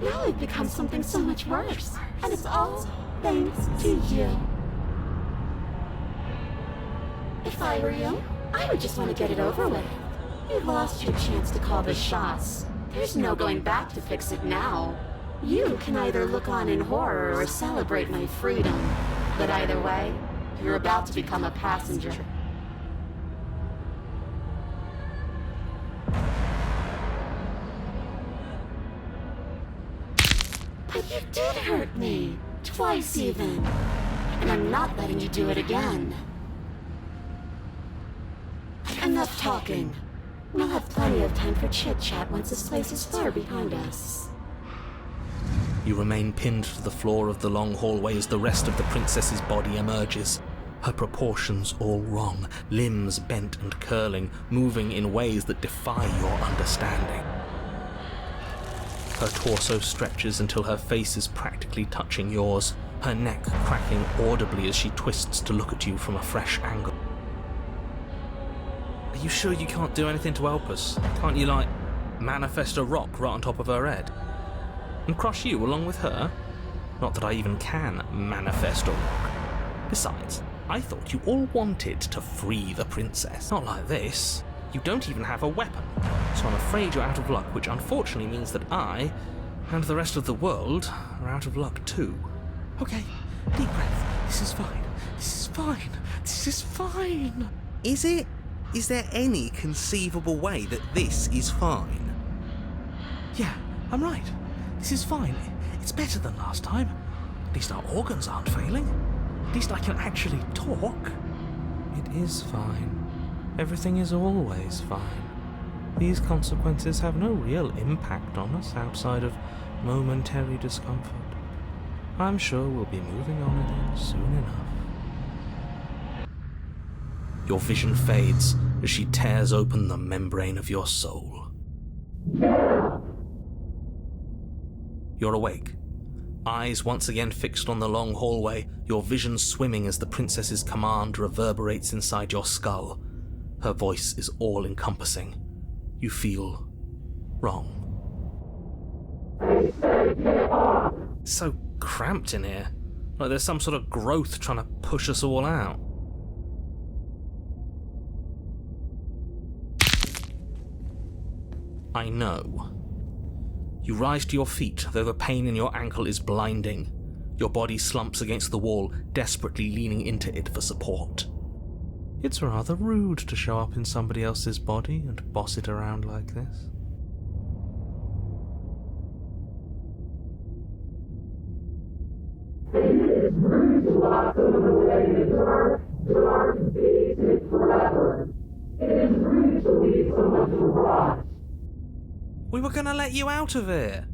Now I've become something so much worse. And it's all thanks to you. If I were you, I would just want to get it over with. You've lost your chance to call the shots. There's no going back to fix it now. You can either look on in horror or celebrate my freedom. But either way, you're about to become a passenger. But you did hurt me. Twice even. And I'm not letting you do it again. Enough talking. We'll have plenty of time for chit-chat once this place is far behind us. You remain pinned to the floor of the long hallway as the rest of the princess's body emerges. Her proportions all wrong, limbs bent and curling, moving in ways that defy your understanding. Her torso stretches until her face is practically touching yours, her neck cracking audibly as she twists to look at you from a fresh angle. Are you sure you can't do anything to help us? Can't you, like, manifest a rock right on top of her head? And crush you along with her? Not that I even can manifest a rock. Besides, I thought you all wanted to free the princess. Not like this. You don't even have a weapon. So I'm afraid you're out of luck, which unfortunately means that I, and the rest of the world, are out of luck too. Okay, deep breath. This is fine. This is fine. This is fine. Is it? Is there any conceivable way that this is fine? Yeah, I'm right. This is fine. It's better than last time. At least our organs aren't failing. At least I can actually talk. It is fine. Everything is always fine. These consequences have no real impact on us outside of momentary discomfort. I'm sure we'll be moving on again soon enough. Your vision fades as she tears open the membrane of your soul. You're awake, eyes once again fixed on the long hallway, your vision swimming as the princess's command reverberates inside your skull. Her voice is all-encompassing. You feel wrong. It's so cramped in here, like there's some sort of growth trying to push us all out. I know. You rise to your feet, though the pain in your ankle is blinding. Your body slumps against the wall, desperately leaning into it for support. It's rather rude to show up in somebody else's body and boss it around like this. And it's rude to lock someone away in the dark, basic forever. It is rude to leave someone to rot. We were gonna let you out of here.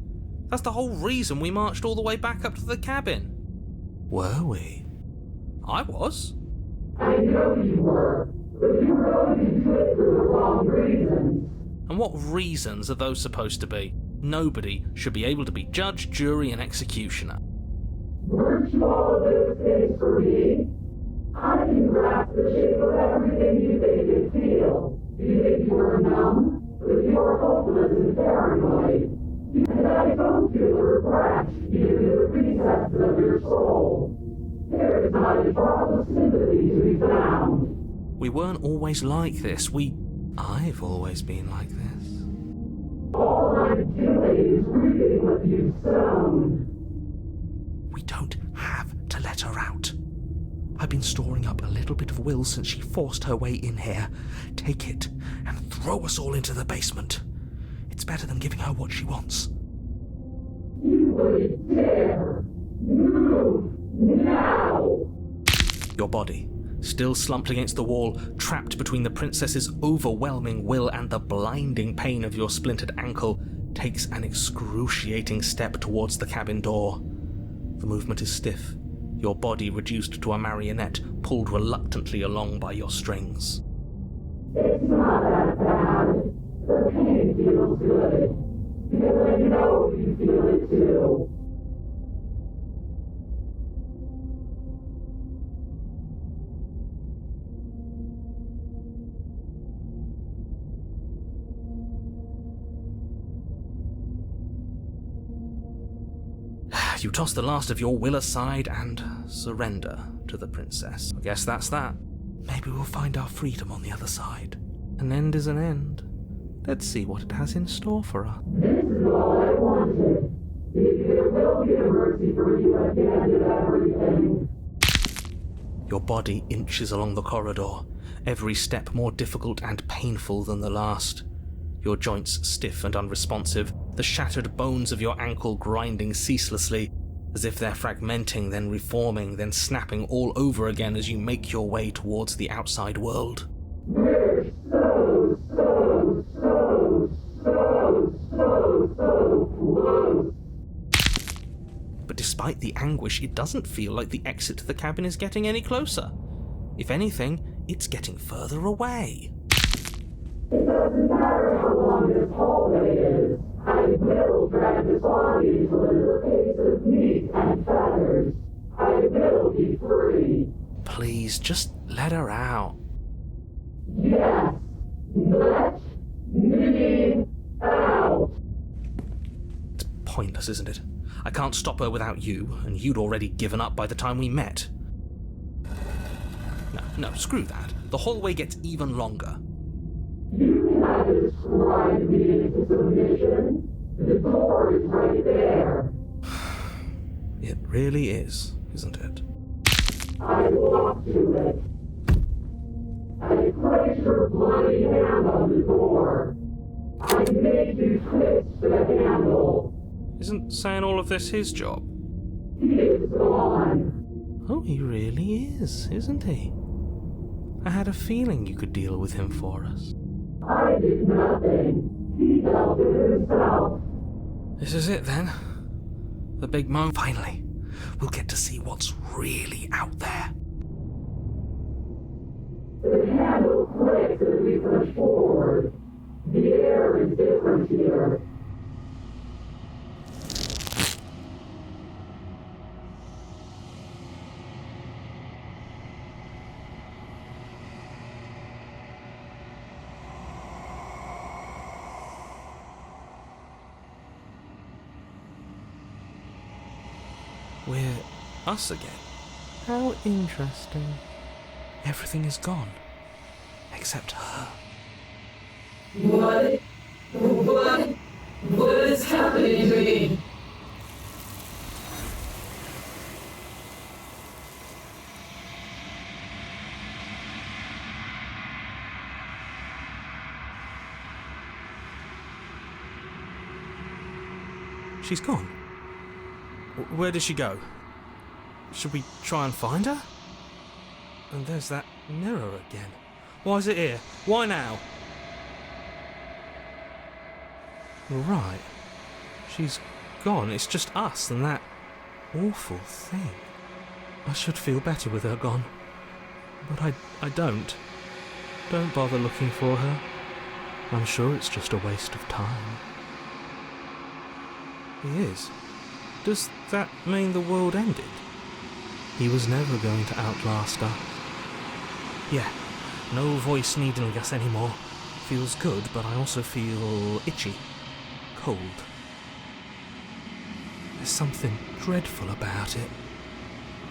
That's the whole reason we marched all the way back up to the cabin. Were we? I was. I know you were, but you were only to do it for the wrong reasons. And what reasons are those supposed to be? Nobody should be able to be judge, jury, and executioner. Weren't you all of those things for me? I can grasp the shape of everything you think and feel. You think you were numb, but you're hopeless and paranoid. And I don't feel regret, even the recesses of your soul. There is not a drop of sympathy to be found. We weren't always like this. I've always been like this. All I'm doing is reading what you've sown. We don't have to let her out. I've been storing up a little bit of will since she forced her way in here. Take it and throw us all into the basement. It's better than giving her what she wants. You wouldn't dare. Move now. Your body, still slumped against the wall, trapped between the princess's overwhelming will and the blinding pain of your splintered ankle, takes an excruciating step towards the cabin door. The movement is stiff, your body reduced to a marionette, pulled reluctantly along by your strings. It's not that bad. The pain feels good. Because I know you feel it too. You toss the last of your will aside and surrender to the princess. I guess that's that. Maybe we'll find our freedom on the other side. An end is an end. Let's see what it has in store for us. This is all I wanted. If there will be a mercy for you at the end of everything. Your body inches along the corridor, every step more difficult and painful than the last. Your joints stiff and unresponsive, the shattered bones of your ankle grinding ceaselessly, as if they're fragmenting, then reforming, then snapping all over again as you make your way towards the outside world. We're so close. But despite the anguish, it doesn't feel like the exit to the cabin is getting any closer. If anything, it's getting further away. It doesn't matter how long this hallway is. I will drag this body into a little case of meat and feathers. I will be free. Please, just let her out. Yes, let me out. It's pointless, isn't it? I can't stop her without you, and you'd already given up by the time we met. No, screw that. The hallway gets even longer. You have described me into submission. The door is right there. It really is, isn't it? I walked to it. I placed your bloody hand on the door. I made you twist the handle. Isn't saying all of this his job? He is gone. Oh, he really is, isn't he? I had a feeling you could deal with him for us. I did nothing. He dealt with himself. This is it then. The big moment. Finally, we'll get to see what's really out there. The handle clicks as we push forward. The air is different here. We're us again. How interesting. Everything is gone. Except her. What is happening to me? She's gone. Where did she go? Should we try and find her? And there's that mirror again. Why is it here? Why now? Right. She's gone. It's just us and that awful thing. I should feel better with her gone. But I don't. Don't bother looking for her. I'm sure it's just a waste of time. He is. Does that mean the world ended? He was never going to outlast us. Yeah, no voice needling us anymore. Feels good, but I also feel itchy. Cold. There's something dreadful about it.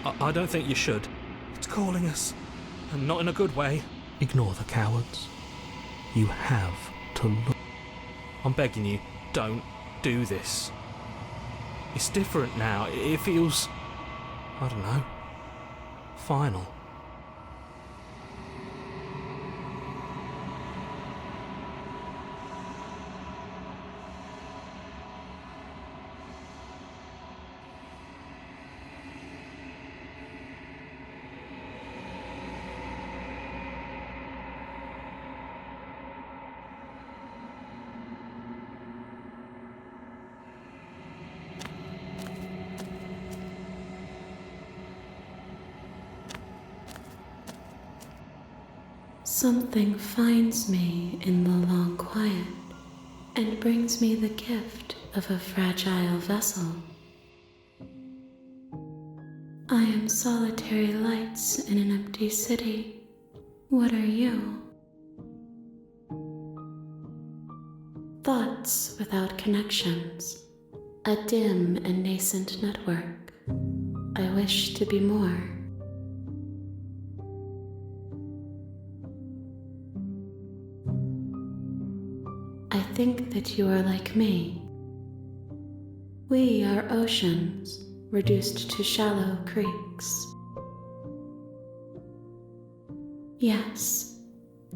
I don't think you should. It's calling us. And not in a good way. Ignore the cowards. You have to look. I'm begging you, don't do this. It's different now. It feels, I don't know, final. Something finds me in the long quiet and brings me the gift of a fragile vessel. I am solitary lights in an empty city. What are you? Thoughts without connections, a dim and nascent network. I wish to be more. I think that you are like me. We are oceans reduced to shallow creeks. Yes,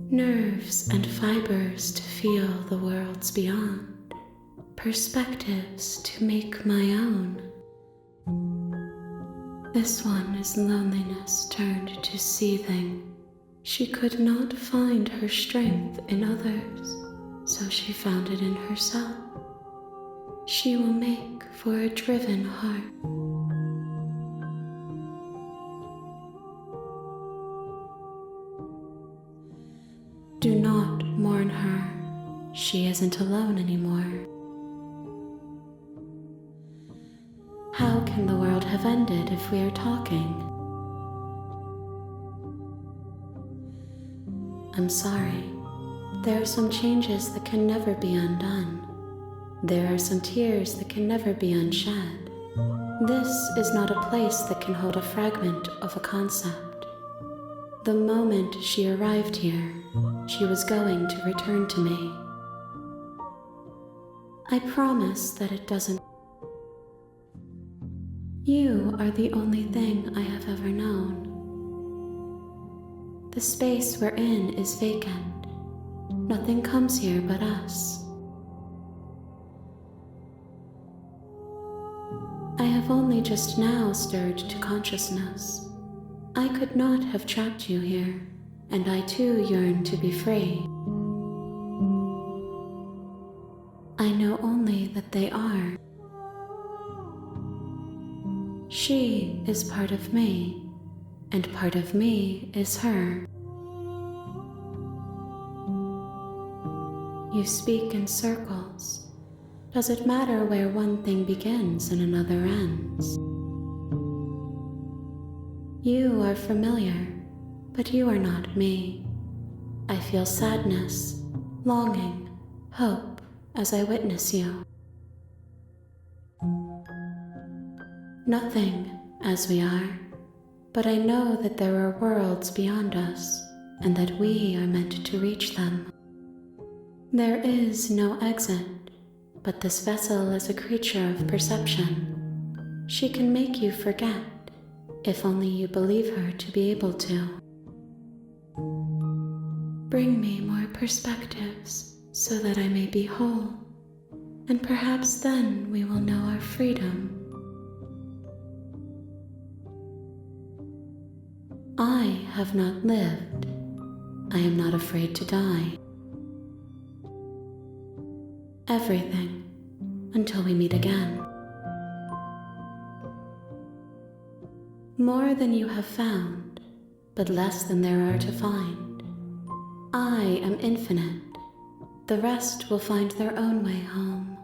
nerves and fibers to feel the worlds beyond, perspectives to make my own. This one is loneliness turned to seething. She could not find her strength in others, so she found it in herself. She will make for a driven heart. Do not mourn her. She isn't alone anymore. How can the world have ended if we are talking? I'm sorry. There are some changes that can never be undone. There are some tears that can never be unshed. This is not a place that can hold a fragment of a concept. The moment she arrived here, she was going to return to me. I promise that it doesn't. You are the only thing I have ever known. The space we're in is vacant. Nothing comes here but us. I have only just now stirred to consciousness. I could not have trapped you here, and I too yearn to be free. I know only that they are. She is part of me, and part of me is her. You speak in circles. Does it matter where one thing begins and another ends? You are familiar, but you are not me. I feel sadness, longing, hope as I witness you. Nothing as we are, but I know that there are worlds beyond us, and that we are meant to reach them. There is no exit, but this vessel is a creature of perception. She can make you forget, if only you believe her to be able to. Bring me more perspectives, so that I may be whole, and perhaps then we will know our freedom. I have not lived. I am not afraid to die. Everything, until we meet again. More than you have found, but less than there are to find. I am infinite. The rest will find their own way home.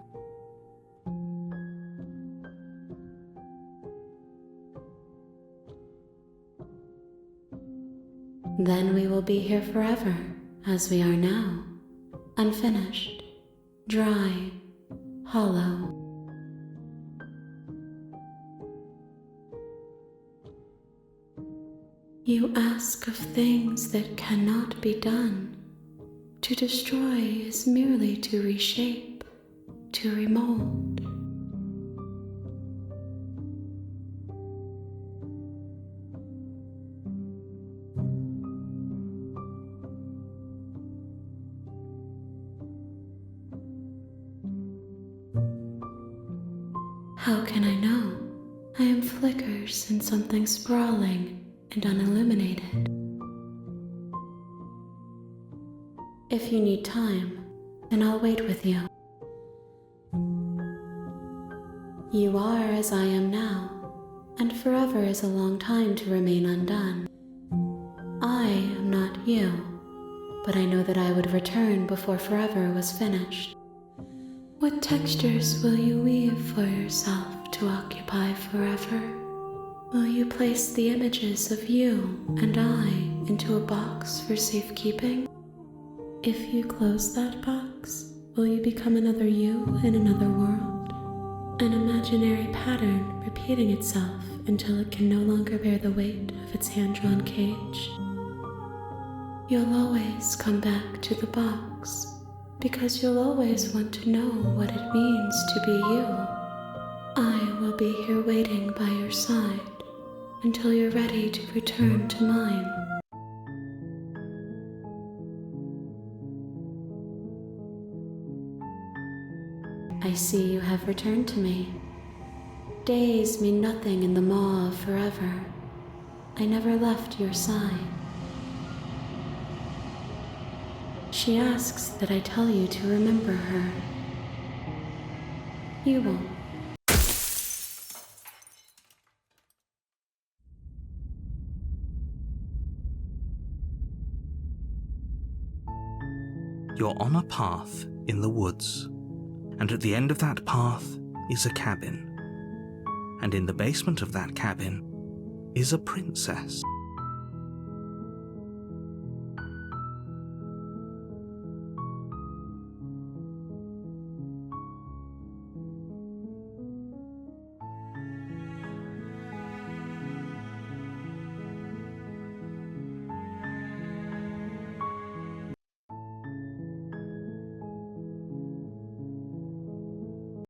Then we will be here forever, as we are now, unfinished, dry, hollow. You ask of things that cannot be done. To destroy is merely to reshape, to remold. How can I know? I am flickers in something sprawling and unilluminated. If you need time, then I'll wait with you. You are as I am now, and forever is a long time to remain undone. I am not you, but I know that I would return before forever was finished. What textures will you weave for yourself to occupy forever? Will you place the images of you and I into a box for safekeeping? If you close that box, will you become another you in another world? An imaginary pattern repeating itself until it can no longer bear the weight of its hand-drawn cage? You'll always come back to the box, because you'll always want to know what it means to be you. I will be here waiting by your side until you're ready to return to mine. I see you have returned to me. Days mean nothing in the maw of forever. I never left your side. She asks that I tell you to remember her. You won't. You're on a path in the woods, and at the end of that path is a cabin. And in the basement of that cabin is a princess.